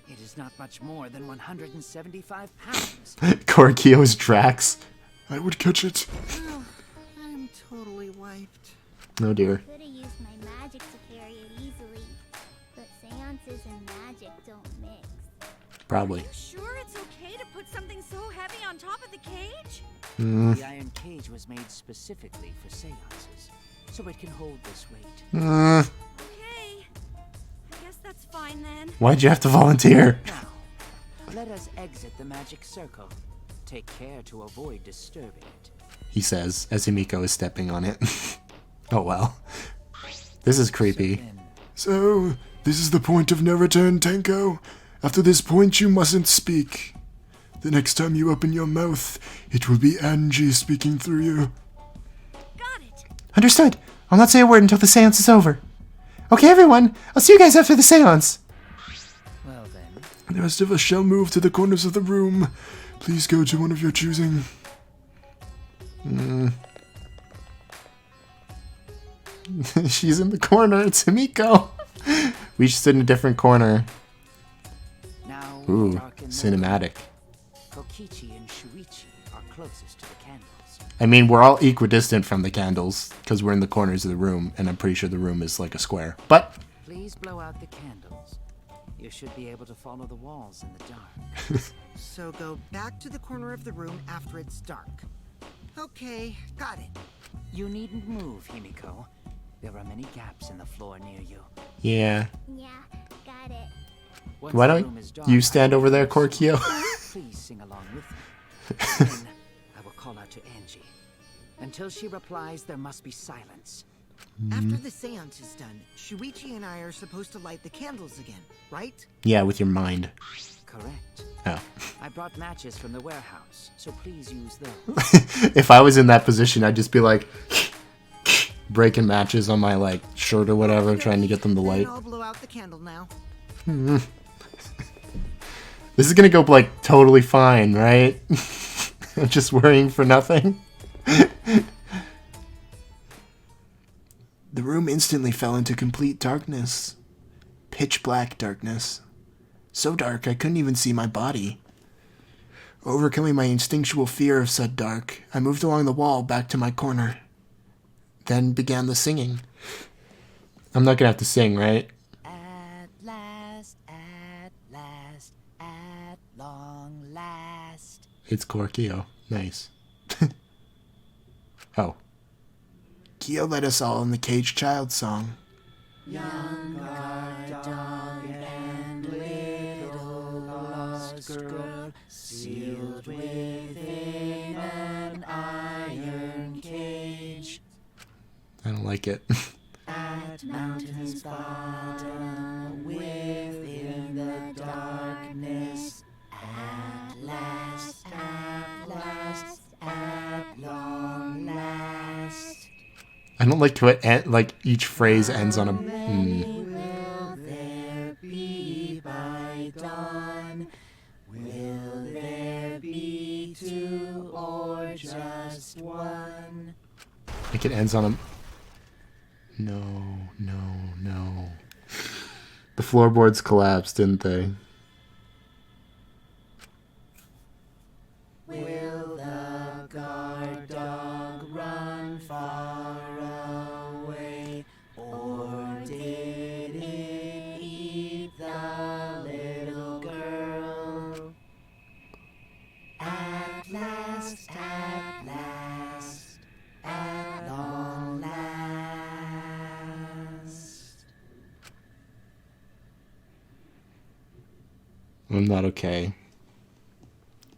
D: it is not much more than 175 pounds.
A: Korkio's Drax.
B: I would catch it.
F: Oh, I'm totally wiped.
A: Oh dear.
C: Could have used my magic to carry it easily, but seances and magic don't mix.
A: Probably.
C: You sure it's okay to put something so heavy on top of the cage?
D: The iron cage was made specifically for seances, so it can hold this weight.
C: Okay. I guess that's fine then.
A: Why'd you have to volunteer?
D: Now, let us exit the magic circle. Take care to avoid disturbing it.
A: He says, as Himiko is stepping on it. Oh well. This is creepy.
D: Then,
B: So, this is the point of no return, Tenko. After this point, you mustn't speak. The next time you open your mouth, it will be Angie speaking through you.
C: Got it.
A: Understood. I'll not say a word until the seance is over. Okay, everyone. I'll see you guys after the seance.
D: well then,
B: The rest of us shall move to the corners of the room. Please go to one of your choosing.
A: She's in the corner. It's Himiko. We should sit in a different corner.
D: now
A: Ooh,
D: darken the
A: cinematic.
D: Kokichi and Shuichi are closest to the candles.
A: I mean, we're all equidistant from the candles because we're in the corners of the room, and I'm pretty sure the room is like a square. But
D: Please blow out the candles. You should be able to follow the walls in the dark.
F: So go back to the corner of the room after it's dark. Okay, got it.
D: You needn't move, Himiko. There are many gaps in the floor near you.
A: yeah,
C: Yeah, got it.
D: Once
A: why
D: the
A: don't
D: room is dark,
A: you stand over there,
D: I will
A: Korkio?
D: Please sing along with me. Then I will call out to Angie. Until she replies, there must be silence.
F: After the seance is done, Shuichi and I are supposed to light the candles again, right?
A: Yeah, with your mind.
D: Correct.
A: Oh.
D: I brought matches from the warehouse, so please use those.
A: If I was in that position, I'd just be like breaking matches on my like shirt or whatever, trying to get them to
F: Then
A: light.
F: I'll blow out the candle now.
A: This is gonna go like totally fine, right? I'm just worrying for nothing.
B: The room instantly fell into complete darkness. Pitch black darkness. So dark I couldn't even see my body. Overcoming my instinctual fear of said dark, I moved along the wall back to my corner. Then began the singing.
A: I'm not gonna have to sing, right?
D: At long last.
A: It's Korkio. Nice. Oh.
B: Kyo led us all in the Caged Child song.
D: Young guard dog and little lost girl, sealed within an iron cage.
A: I don't like it.
D: At mountain's bottom, within the darkness, at last, at long last.
A: I don't like to it. Like each phrase ends on a.
D: Will there be by dawn? Will there be two or just one?
A: Like it ends on a. No. The floorboards collapsed, didn't they?
D: Will the guard dog run far away, or did it eat the little girl? At last, at long last.
A: I'm not okay.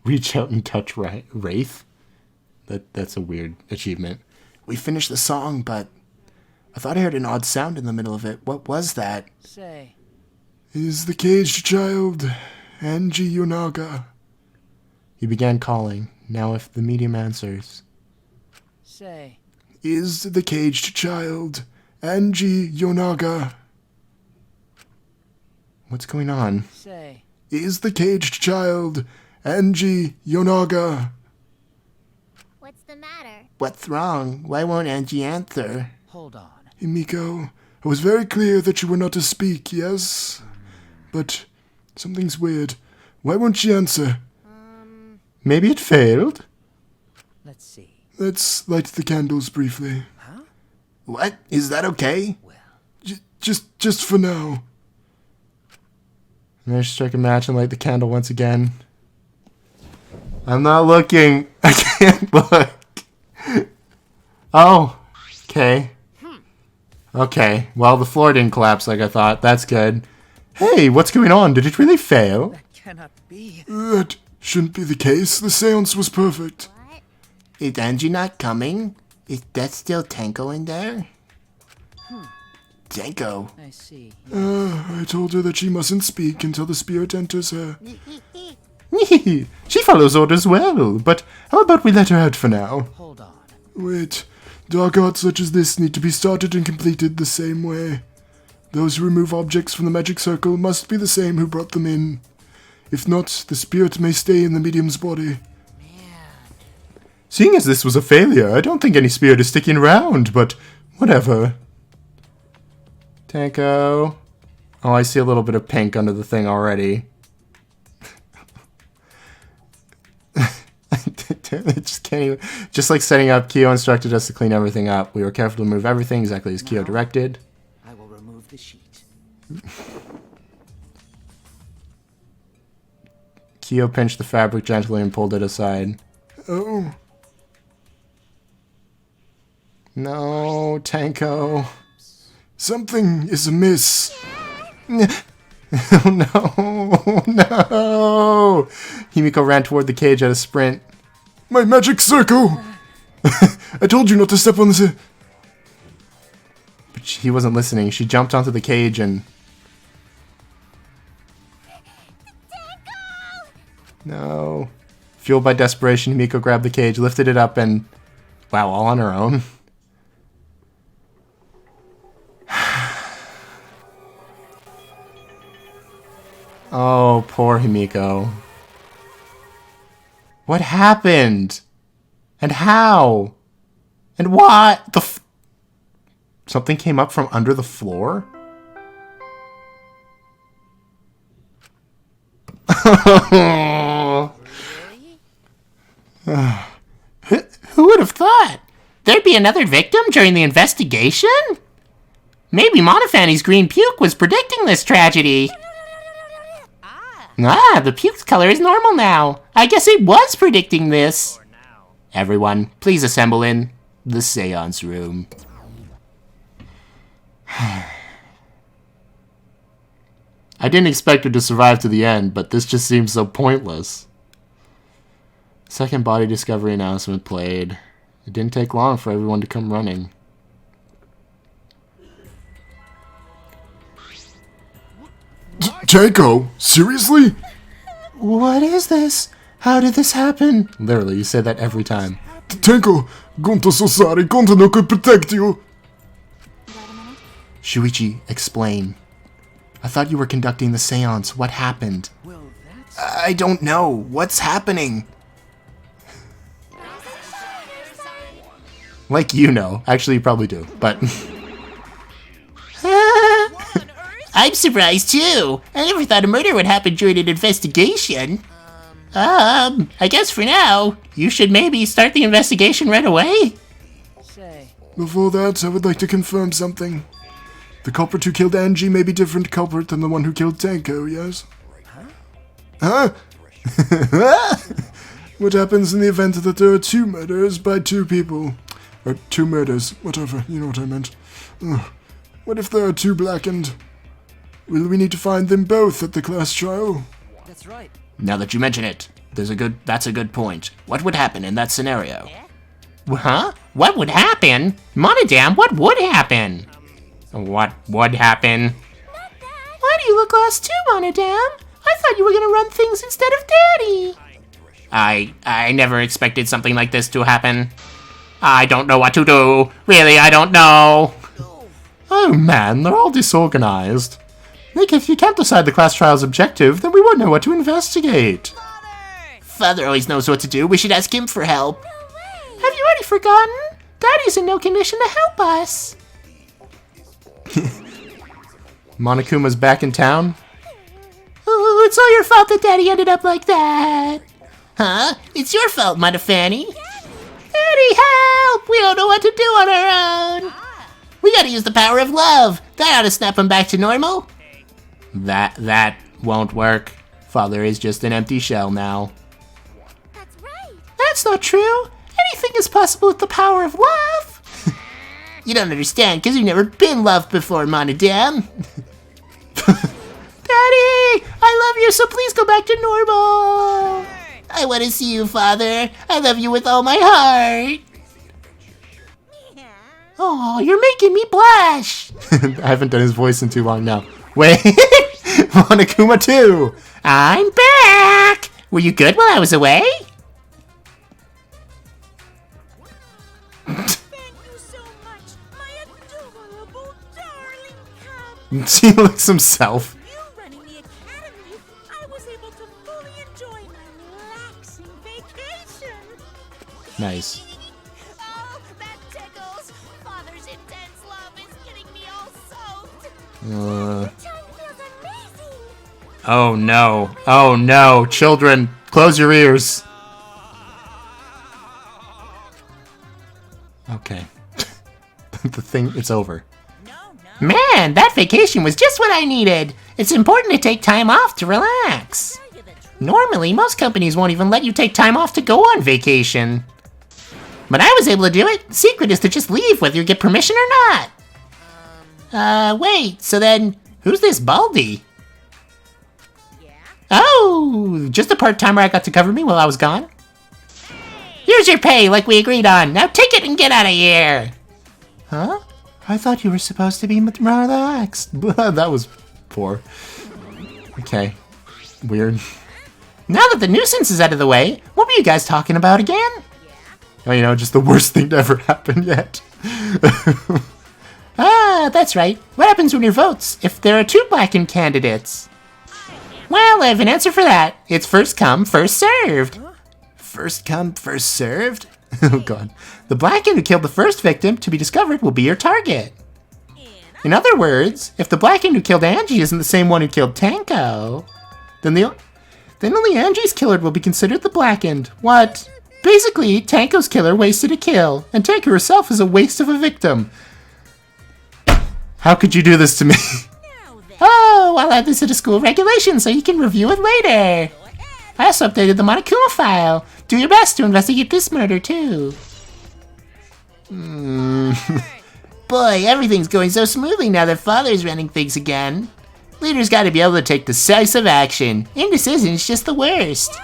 A: Reach out and touch Wraith? That's a weird achievement.
B: We finished the song, but I thought I heard an odd sound in the middle of it. What was that?
D: Say,
E: Is the Caged Child Angie Yonaga?
A: He began calling. Now if the medium answers.
D: say,
E: Is the Caged Child Angie Yonaga?
A: What's going on?
D: say.
E: Is the Caged Child Angie Yonaga?
C: What's the matter?
B: What's wrong? Why won't Angie answer?
D: Hold on.
E: Himiko, I was very clear that you were not to speak, yes? But something's weird. Why won't she answer?
A: Maybe it failed?
D: Let's see.
E: Let's light the candles briefly.
D: Huh?
B: What? Is that okay?
D: Well,
E: Just for now.
A: And I strike a match and light the candle once again. I'm not looking. I can't look. Oh. Okay. Okay. Well, the floor didn't collapse like I thought. That's good. Hey, what's going on? Did it really fail?
D: that cannot be.
E: That shouldn't be the case. The seance was perfect.
C: What?
B: Is Angie not coming? Is that still Tanko in there? Tanko?
D: I see.
E: I told her that she mustn't speak until the spirit enters her.
A: She follows orders well, but how about we let her out for now?
D: Hold on.
E: Wait. Dark arts such as this need to be started and completed the same way. Those who remove objects from the magic circle must be the same who brought them in. If not, the spirit may stay in the medium's body.
A: Seeing as this was a failure, I don't think any spirit is sticking around, but whatever. Tanko. Oh, I see a little bit of pink under the thing already. Just can't even. Just like setting up, Kyo instructed us to clean everything up. We were careful to move everything exactly as Kyo directed.
D: I will remove the sheet.
A: Kyo pinched the fabric gently and pulled it aside.
E: Oh,
A: No, Tanko.
E: something is amiss.
A: Oh no, no! Himiko ran toward the cage at a sprint.
E: My magic circle! I told you not to step on this.
A: But he wasn't listening. She jumped onto the cage and... No. Fueled by desperation, Himiko grabbed the cage, lifted it up, and... Wow, all on her own. Oh, poor Himiko. What happened? And how? And what? Something came up from under the floor?
B: There'd be another victim during the investigation? Maybe Monofanny's green puke was predicting this tragedy. Ah, the puke's color is normal now. I guess it was predicting this. Everyone, please assemble in the seance room. I didn't expect her to survive to the end, but this just seems so pointless. Second body discovery announcement played. It didn't take long for everyone to come running.
E: Tanko? Seriously?
B: What is this? How did this happen? Literally, you say that every time.
E: Tanko, Gonto Sosari, Gonto no could protect you.
B: Shuichi, explain. I thought you were conducting the seance. What happened?
D: Well, that's...
B: I don't know. What's happening? Like you know. Actually, you probably do, but... I'm surprised too. I never thought a murder would happen during an investigation. I guess for now, you should maybe start the investigation right away.
D: Say,
E: Before that, I would like to confirm something. The culprit who killed Angie may be different culprit than the one who killed Tanko, yes? Huh? What happens in the event that there are two murders by two people? Or two murders, whatever, you know what I meant. Ugh. What if there are two blackened? Will we need to find them both at the class trial?
D: that's right.
B: Now that you mention it, that's a good point. What would happen in that scenario? Huh? What would happen? Monodam, what would happen? What would happen? Why do you look lost too, Monodam? I thought you were gonna run things instead of Daddy. I never expected something like this to happen. I don't know what to do. Really, I don't know.
A: Oh man, they're all disorganized. Nick, if you can't decide the class trial's objective, then we won't know what to investigate.
B: Father always knows what to do. We should ask him for help. Have you already forgotten? Daddy's in no condition to help us.
A: Monokuma's back in town?
B: Oh, it's all your fault that Daddy ended up like that. Huh? It's your fault, Monofanny. Daddy, help! We don't know what to do on our own. We gotta use the power of love. That ought to snap him back to normal.
A: That won't work. Father is just an empty shell now.
C: That's right.
B: That's not true. Anything is possible with the power of love. You don't understand, because you've never been loved before, Monodam. Daddy, I love you, so please go back to normal. I want to see you, Father. I love you with all my heart. Oh, you're making me blush.
A: I haven't done his voice in too long now. Wait, Monokuma too.
B: I'm back. Were you good while I was away?
C: Thank you so much, my adorable darling cub.
A: He looks himself.
C: You running the academy, I was able to fully enjoy my relaxing vacation.
A: Nice.
C: Oh, that tickles. Father's intense love is getting me all soaked.
A: Uh,
C: The time feels amazing.
A: oh no. Oh no. Children, close your ears. Okay. The thing, it's over.
B: Man, that vacation was just what I needed. It's important to take time off to relax. Normally, most companies won't even let you take time off to go on vacation. But I was able to do it. The secret is to just leave whether you get permission or not. Wait, so then, who's this Baldy? Oh, just a part-timer I got to cover me while I was gone? Here's your pay, like we agreed on. Now take it and get out of here.
A: Huh? I thought you were supposed to be relaxed. That was poor. Okay. Weird.
B: Now that the nuisance is out of the way, what were you guys talking about again?
A: Oh, you know, just the worst thing to ever happen yet.
B: Ah, that's right. What happens when your votes if there are two blackened candidates? Well, I have an answer for that. It's first come, first served.
A: First come, first served? Oh god. The blackened who killed the first victim to be discovered will be your target. In other words, if the blackened who killed Angie isn't the same one who killed Tanko, then only Angie's killer will be considered the blackened. What?
B: Basically, Tanko's killer wasted a kill, and Tanko herself is a waste of a victim. How could you do this to me?
C: Now then,
B: Oh, I'll add this to the school regulations so you can review it later. I also updated the Monokuma file. Do your best to investigate this murder, too. Boy, everything's going so smoothly now that Father's running things again. Leader's gotta be able to take decisive action. Indecision's just the worst.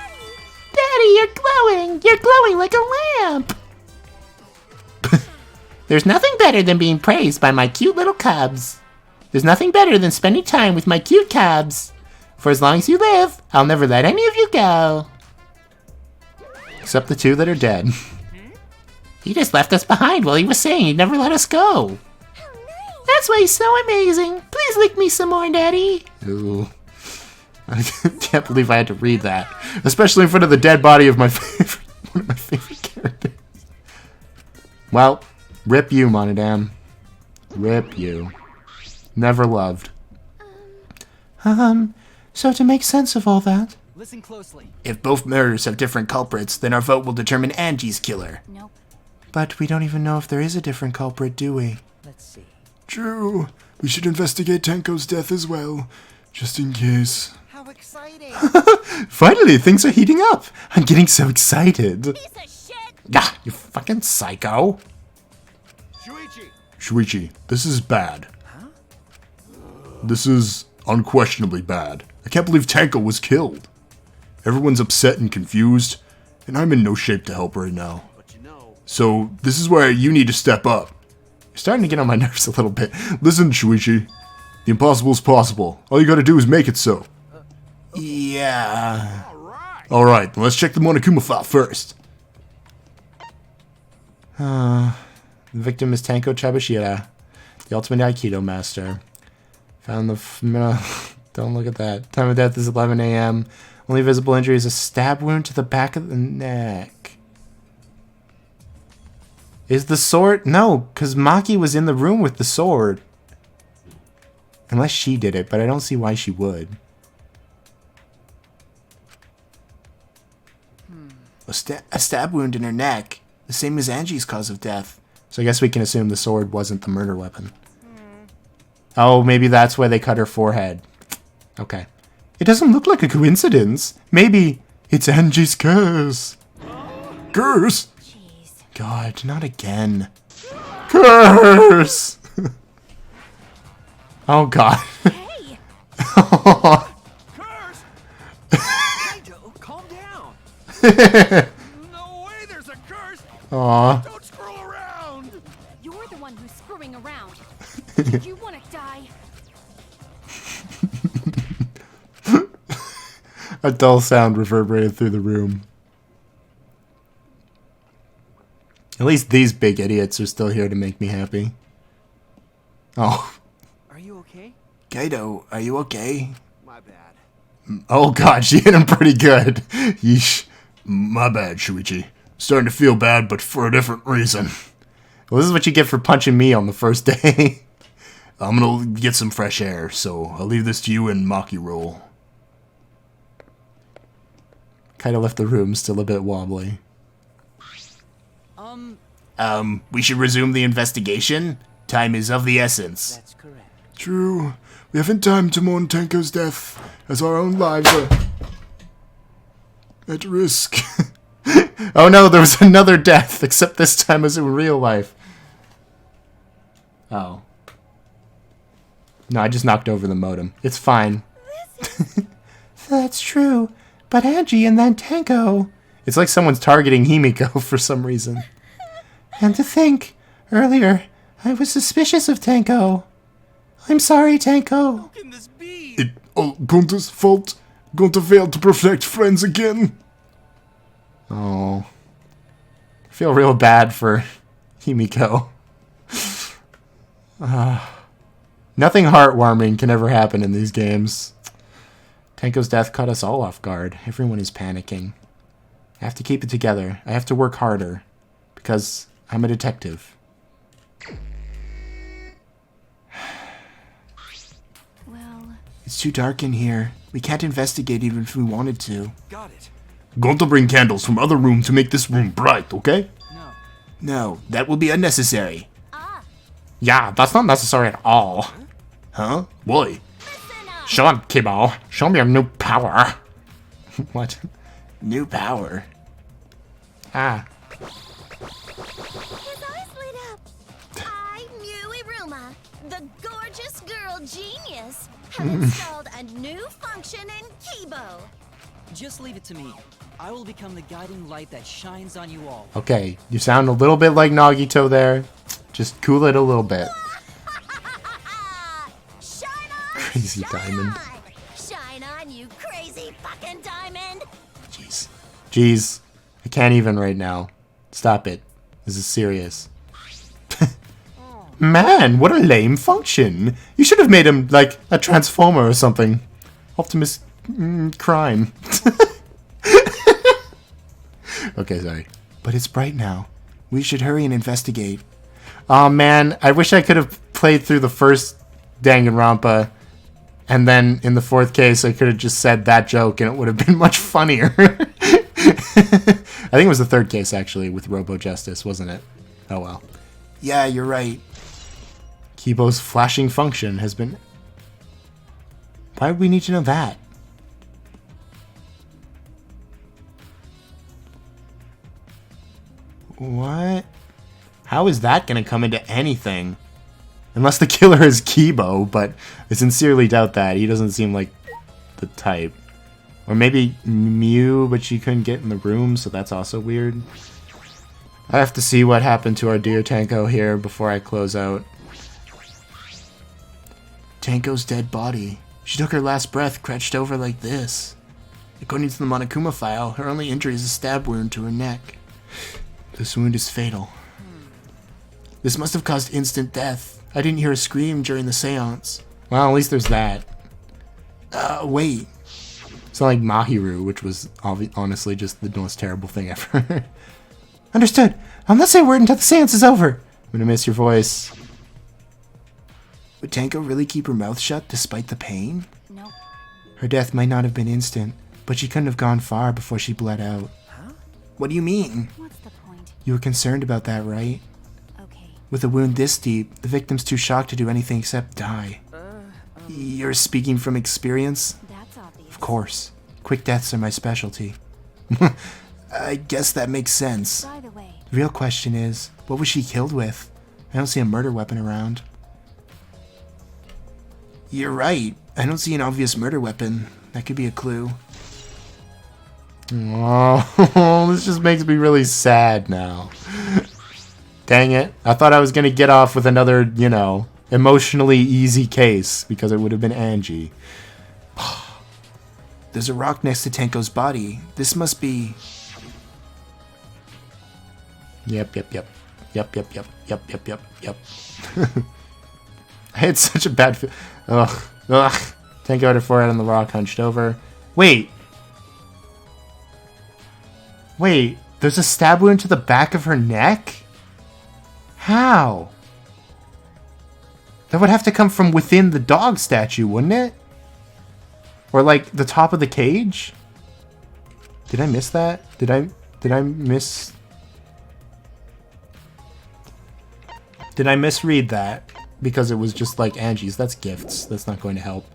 B: Daddy, you're glowing! You're glowing like a lamp! There's nothing better than being praised by my cute little cubs. There's nothing better than spending time with my cute cubs. For as long as you live, I'll never let any of you go. Except the 2 that are dead. He just left us behind while he was saying he'd never let us go. That's why he's so amazing. Please lick me some more, Daddy. Ooh. I can't believe I had to read that. Especially in front of the dead body of one of my favorite characters. Well, rip you, Monodam. Rip you. Never loved. So to make sense of all that...
G: Listen closely.
B: If both murders have different culprits, then our vote will determine Angie's killer.
C: nope.
B: But we don't even know if there is a different culprit, do we?
D: Let's see.
E: True. We should investigate Tanko's death as well, just in case.
F: How exciting!
B: Finally, things are heating up. I'm getting so excited.
C: Piece of shit!
B: Ah, you fucking psycho.
E: Shuichi, this is bad. This is unquestionably bad. I can't believe Tanko was killed. Everyone's upset and confused, and I'm in no shape to help right now. So, this is where you need to step up.
B: You're starting to get on my nerves a little bit.
E: Listen, Shuichi. The impossible is possible. All you gotta do is make it so.
B: Yeah.
E: Alright, let's check the Monokuma file first.
B: The victim is Tanko Chabashira, the ultimate Aikido master. Found the... Don't look at that. Time of death is 11 a.m. Only visible injury is a stab wound to the back of the neck. Is the sword... No, because Maki was in the room with the sword. Unless she did it, but I don't see why she would. A stab wound in her neck. The same as Angie's cause of death. So I guess we can assume the sword wasn't the murder weapon. Oh, maybe that's why they cut her forehead. Okay. It doesn't look like a coincidence. Maybe it's Angie's curse.
E: Curse!
C: Jeez.
B: God, not again. Curse! Oh, God.
C: Hey!
G: Curse! Kaito, calm down. No way there's a curse.
B: Aw.
G: Don't screw around.
C: You're the one who's screwing around. Do you want to die?
B: A dull sound reverberated through the room. At least these big idiots are still here to make me happy. Oh.
G: Are you okay?
B: Kaito, are you okay?
G: My bad.
B: Oh God, she hit him pretty good. Yeesh.
E: My bad, Shuichi. Starting to feel bad, but for a different reason.
B: Well, this is what you get for punching me on the first day.
E: I'm gonna get some fresh air, so I'll leave this to you and Maki roll.
B: Kind of left the room still a bit wobbly.
E: We should resume the investigation? Time is of the essence.
D: That's correct.
E: True. We haven't time to mourn Tanko's death, as our own lives are at risk.
B: Oh no, there was another death, except this time it was in real life. Oh. No, I just knocked over the modem. It's fine. That's true. But Angie and then Tanko. It's like someone's targeting Himiko for some reason. And to think, earlier, I was suspicious of Tanko. I'm sorry, Tanko.
G: How can this be?
E: It all Gunter's fault. Gunter failed to protect friends again.
B: Oh. I feel real bad for Himiko. Nothing heartwarming can ever happen in these games. Tanko's death caught us all off guard. Everyone is panicking. I have to keep it together. I have to work harder. Because I'm a detective.
C: Well,
B: It's too dark in here. We can't investigate even if we wanted to.
G: Got it.
E: Going to bring candles from other room to make this room bright, okay?
D: No.
B: No, that will be unnecessary.
A: Yeah, that's not necessary at all.
B: Huh?
E: Why?
A: Shut up, Kibo. Show me your new power. What?
B: New power.
A: Ah.
C: His eyes lit up. I, Mew Iruma, the gorgeous girl genius, have installed a new function in Kibo.
H: Just leave it to me. I will become the guiding light that shines on you all.
A: Okay, you sound a little bit like Nagito there. Just cool it a little bit.
C: Shine on,
A: Crazy
C: shine
A: diamond.
C: on. Shine on, you crazy fucking diamond.
A: Jeez. Jeez. I can't even right now. Stop it. This is serious. Man, what a lame function. You should have made him, like, a transformer or something. Optimus Crime. Okay, sorry.
B: But it's bright now. We should hurry and investigate.
A: Oh man, I wish I could have played through the first Danganronpa, and then in the fourth case I could have just said that joke and it would have been much funnier. I think it was the third case actually with Robo Justice, wasn't it? Oh well.
B: Yeah, you're right.
A: Kibo's flashing function has been... Why would we need to know that? What? How is that going to come into anything? Unless the killer is Kibo, but I sincerely doubt that. He doesn't seem like the type. Or maybe Mew, but she couldn't get in the room, so that's also weird. I have to see what happened to our dear Tanko here before I close out.
B: Tanko's dead body. She took her last breath crouched over like this. According to the Monokuma file, her only injury is a stab wound to her neck. This wound is fatal. This must have caused instant death. I didn't hear a scream during the seance.
A: Well, at least there's that.
B: Wait.
A: It's not like Mahiru, which was honestly just the most terrible thing ever. Understood. I'll not say a word until the seance is over. I'm gonna miss your voice.
B: Would Tanko really keep her mouth shut despite the pain?
C: Nope.
B: Her death might not have been instant, but she couldn't have gone far before she bled out.
D: Huh?
B: What do you mean?
C: What's the point?
B: You were concerned about that, right?
C: Okay.
B: With a wound this deep, the victim's too shocked to do anything except die. You're speaking from experience?
C: That's obvious.
B: Of course. Quick deaths are my specialty. I guess that makes sense.
C: By the way,
B: The real question is, what was she killed with? I don't see a murder weapon around. You're right. I don't see an obvious murder weapon. That could be a clue.
A: Oh, this just makes me really sad now. Dang it. I thought I was going to get off with another, you know, emotionally easy case because it would have been Angie.
B: There's a rock next to Tanko's body. This must be...
A: Yep. I had such a bad feel. Ugh. Tanko had her forehead on the rock, hunched over. Wait, there's a stab wound to the back of her neck? How? That would have to come from within the dog statue, wouldn't it? Or like the top of the cage? Did I miss that? Did I misread that? Because it was just like Angie's. That's gifts. That's not going to help.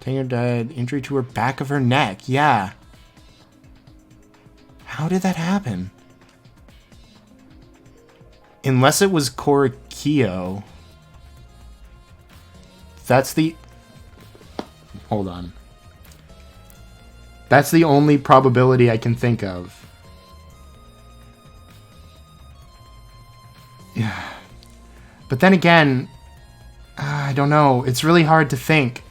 A: Tango died. Injury to her back of her neck. Yeah. How did that happen? Unless it was Korikyo. That's the... Hold on. That's the only probability I can think of. Yeah. But then again, I don't know. It's really hard to think.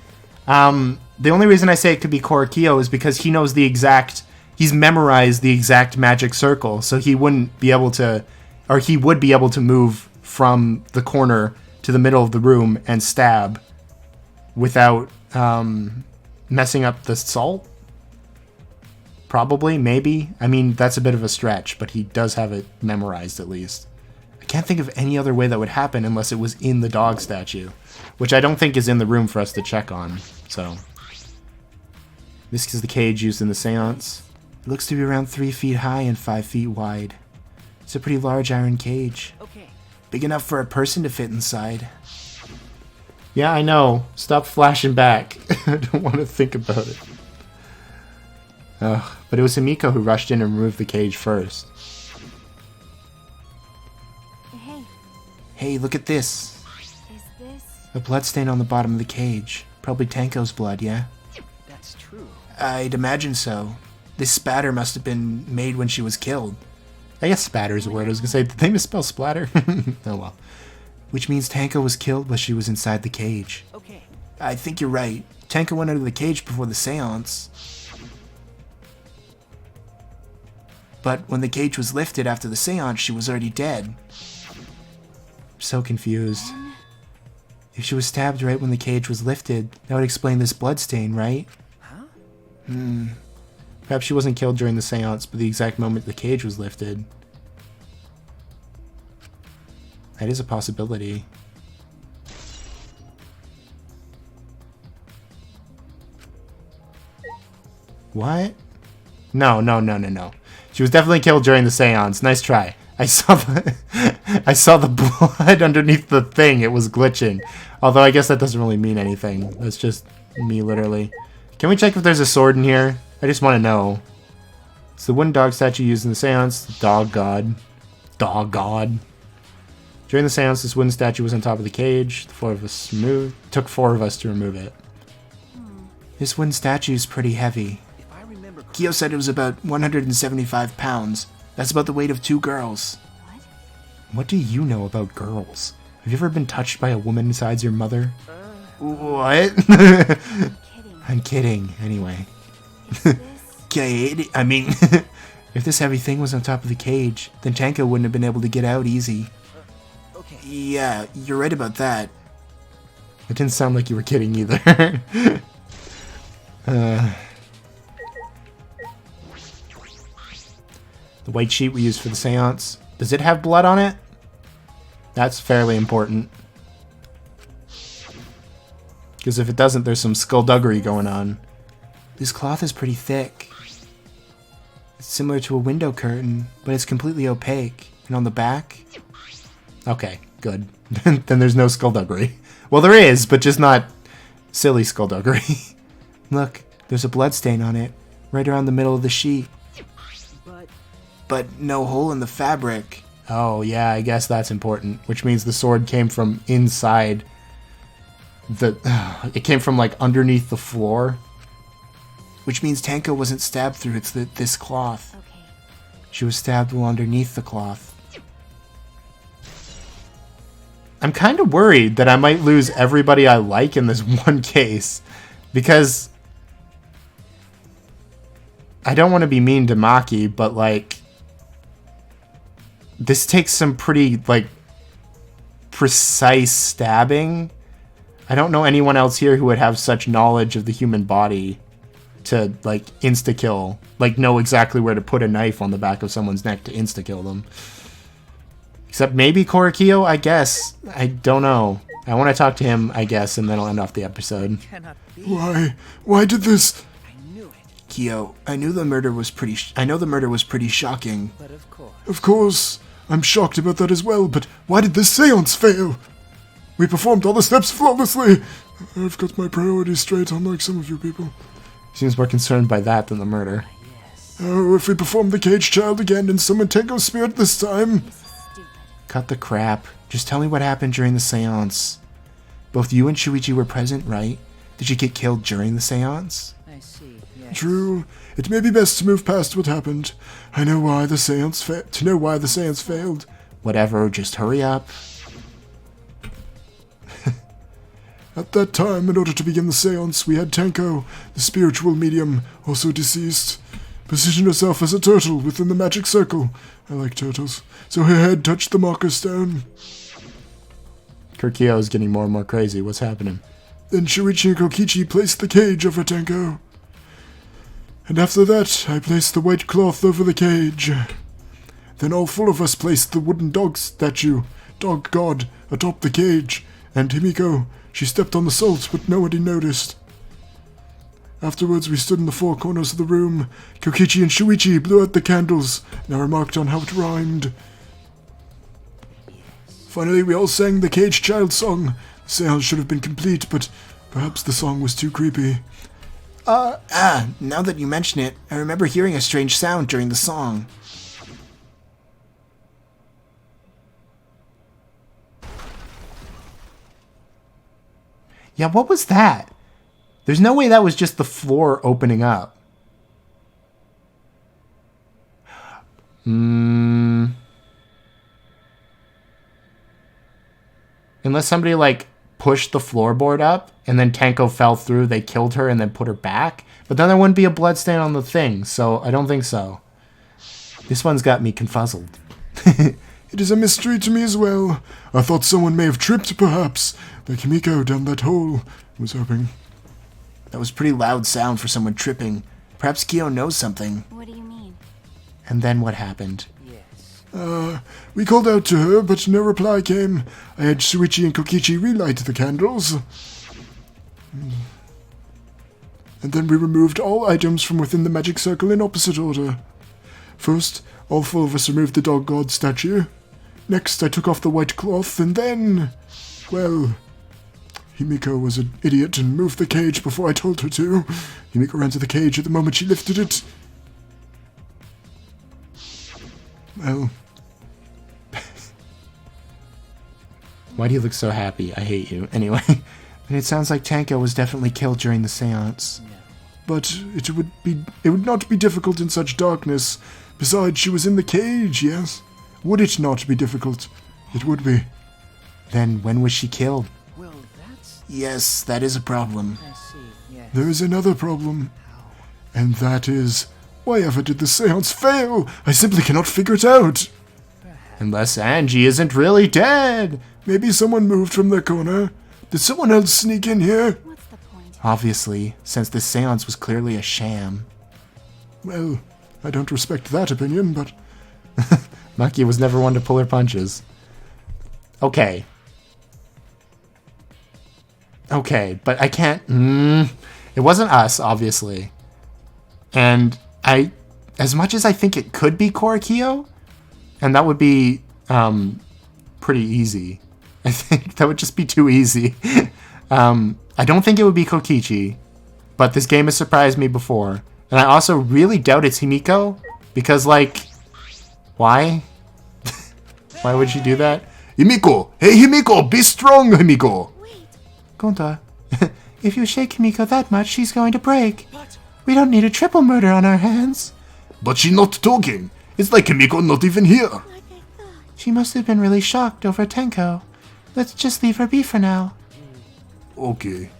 A: The only reason I say it could be Korikyo is because he knows the exact... He's memorized the exact magic circle, so he wouldn't be able to... Or he would be able to move from the corner to the middle of the room and stab without messing up the salt? Probably, maybe. I mean, that's a bit of a stretch, but he does have it memorized at least. I can't think of any other way that would happen unless it was in the dog statue, which I don't think is in the room for us to check on. So, this is the cage used in the seance. It looks to be around 3 feet high and 5 feet wide. It's a pretty large iron cage.
D: Okay.
B: Big enough for a person to fit inside.
A: Yeah, I know. Stop flashing back. I don't want to think about it. Ugh, but it was Himiko who rushed in and removed the cage first.
C: Hey,
B: Hey, look at this.
C: is this?
B: A bloodstain on the bottom of the cage. Probably Tanko's blood, yeah?
D: That's true.
B: I'd imagine so. This spatter must have been made when she was killed.
A: I guess spatter is a word. I was going to say, did they misspell splatter? Oh well.
B: Which means Tanko was killed while she was inside the cage.
D: Okay.
B: I think you're right. Tanko went under the cage before the seance. But when the cage was lifted after the seance, she was already dead.
A: So confused.
B: If she was stabbed right when the cage was lifted, that would explain this bloodstain, right?
A: Perhaps she wasn't killed during the seance, but the exact moment the cage was lifted. That is a possibility. What? No. She was definitely killed during the seance. Nice try. I saw the blood underneath the thing. It was glitching. Although I guess that doesn't really mean anything. That's just me, literally. Can we check if there's a sword in here? I just want to know. It's the wooden dog statue used in the seance. Dog god. Dog god. During the seance, this wooden statue was on top of the cage. The 4 of us took 4 of us to remove it.
B: This wooden statue is pretty heavy.
D: If I remember correctly,
B: Kyo said it was about 175 pounds. That's about the weight of 2 girls.
A: What do you know about girls? Have you ever been touched by a woman besides your mother?
B: What?
C: Kidding.
B: I'm kidding, anyway.
C: Is this?
B: Okay, I mean, if this heavy thing was on top of the cage, then Tanko wouldn't have been able to get out easy.
D: okay.
B: Yeah, you're right about that.
A: It didn't sound like you were kidding either. The white sheet we used for the seance. Does it have blood on it? That's fairly important. Because if it doesn't, there's some skullduggery going on.
B: This cloth is pretty thick. It's similar to a window curtain, but it's completely opaque. And on the back,
A: Okay, good. Then there's no skullduggery. Well, there is, but just not silly skullduggery.
B: look, there's a bloodstain on it, right around the middle of the sheet. But no hole in the fabric.
A: Oh, yeah, I guess that's important. Which means the sword came from inside the... it came from, like, underneath the floor.
B: Which means Tanko wasn't stabbed through this cloth.
C: Okay.
B: She was stabbed while underneath the cloth.
A: I'm kind of worried that I might lose everybody I like in this one case. Because... I don't want to be mean to Maki, but, like... This takes some pretty, like, precise stabbing. I don't know anyone else here who would have such knowledge of the human body to, like, insta-kill. Like, know exactly where to put a knife on the back of someone's neck to insta-kill them. Except maybe Korikyo, I guess. I don't know. I want to talk to him, I guess, and then I'll end off the episode.
D: Cannot be.
E: Why? Why did this?
D: I knew it.
B: Kyo, I know the murder was pretty shocking.
D: But of course.
E: Of course, I'm shocked about that as well, but why did this seance fail? We performed all the steps flawlessly. I've got my priorities straight, unlike some of you people.
A: Seems more concerned by that than the murder.
D: Yes.
E: Oh, if we perform the cage child again and summon Tenko's spirit this time.
C: This is stupid.
B: Cut the crap. Just tell me what happened during the seance. Both you and Shuichi were present, right? Did you get killed during the seance?
D: I see. Yes.
E: True. It may be best to move past what happened. I know why the seance failed.
B: Whatever, just hurry up.
E: At that time, in order to begin the seance, we had Tenko, the spiritual medium, also deceased, position herself as a turtle within the magic circle. I like turtles. So her head touched the marker stone.
A: Korikyo is getting more and more crazy. What's happening?
E: Then Shuichi and Kokichi placed the cage over Tenko. And after that, I placed the white cloth over the cage. Then all four of us placed the wooden dog god, atop the cage, and Himiko, she stepped on the salt, but nobody noticed. Afterwards, we stood in the four corners of the room. Kokichi and Shuichi blew out the candles, and I remarked on how it rhymed. Finally, we all sang the Cage Child song. The seance should have been complete, but perhaps the song was too creepy.
B: Now that you mention it, I remember hearing a strange sound during the song. Yeah, what was that? There's no way that was just the floor opening up. Unless somebody, like, pushed the floorboard up, and then Tenko fell through, they killed her, and then put her back. But then there wouldn't be a bloodstain on the thing, so I don't think so. This one's got me confuzzled.
E: It is a mystery to me as well. I thought someone may have tripped, perhaps, like Himiko down that hole. I was hoping.
B: That was pretty loud sound for someone tripping. Perhaps Kyo knows something.
C: What do you mean?
B: And then what happened?
D: Yes.
E: We called out to her, but no reply came. I had Shuichi and Kokichi relight the candles. And then we removed all items from within the magic circle in opposite order. First, all four of us removed the dog god statue. Next, I took off the white cloth, and then... well... Himiko was an idiot and moved the cage before I told her to. Himiko ran to the cage at the moment she lifted it. Well...
B: Why do you look so happy? I hate you. Anyway, it sounds like Tenko was definitely killed during the seance.
E: But it would not be difficult in such darkness. Besides, she was in the cage, yes? Would it not be difficult? It would be.
B: Then when was she killed?
D: Well, that's...
B: Yes, that is a problem.
D: I see, yes.
E: There is another problem. And that is, why ever did the seance fail? I simply cannot figure it out.
B: Unless Angie isn't really dead.
E: Maybe someone moved from their corner. Did someone else sneak in here?
C: What's the point?
B: Obviously, since this seance was clearly a sham.
E: Well, I don't respect that opinion, but...
B: Maki was never one to pull her punches. Okay, but I can't... It wasn't us, obviously. And as much as I think it could be Korikyo, and that would be pretty easy. I think that would just be too easy. I don't think it would be Kokichi, but this game has surprised me before. And I also really doubt it's Himiko, because, like, why? Why would she do that?
E: Himiko! Hey, Himiko! Be strong, Himiko!
C: Wait.
B: Gonta, if you shake Himiko that much, she's going to break. We don't need a triple murder on our hands.
E: But she's not talking. It's like Himiko not even here.
C: Like I thought.
B: She must have been really shocked over Tenko. Let's just leave her be for now.
E: Okay.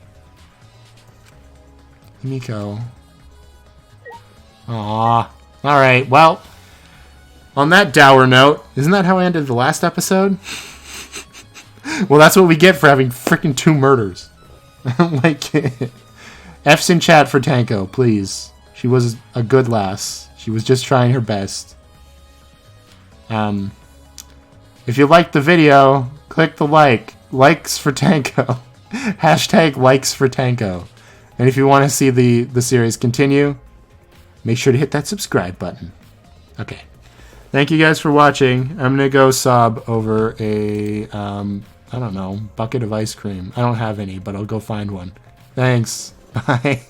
B: Himiko. Aww. Alright, well, on that dour note, isn't that how I ended the last episode? Well, that's what we get for having freaking 2 murders. Like, F's in chat for Tenko, please. She was a good lass. She was just trying her best. If you liked the video, click the like. Likes for Tenko. Hashtag likes for Tenko. And if you want to see the series continue, make sure to hit that subscribe button. Okay. Thank you guys for watching. I'm going to go sob over a, I don't know, bucket of ice cream. I don't have any, but I'll go find one. Thanks. Bye.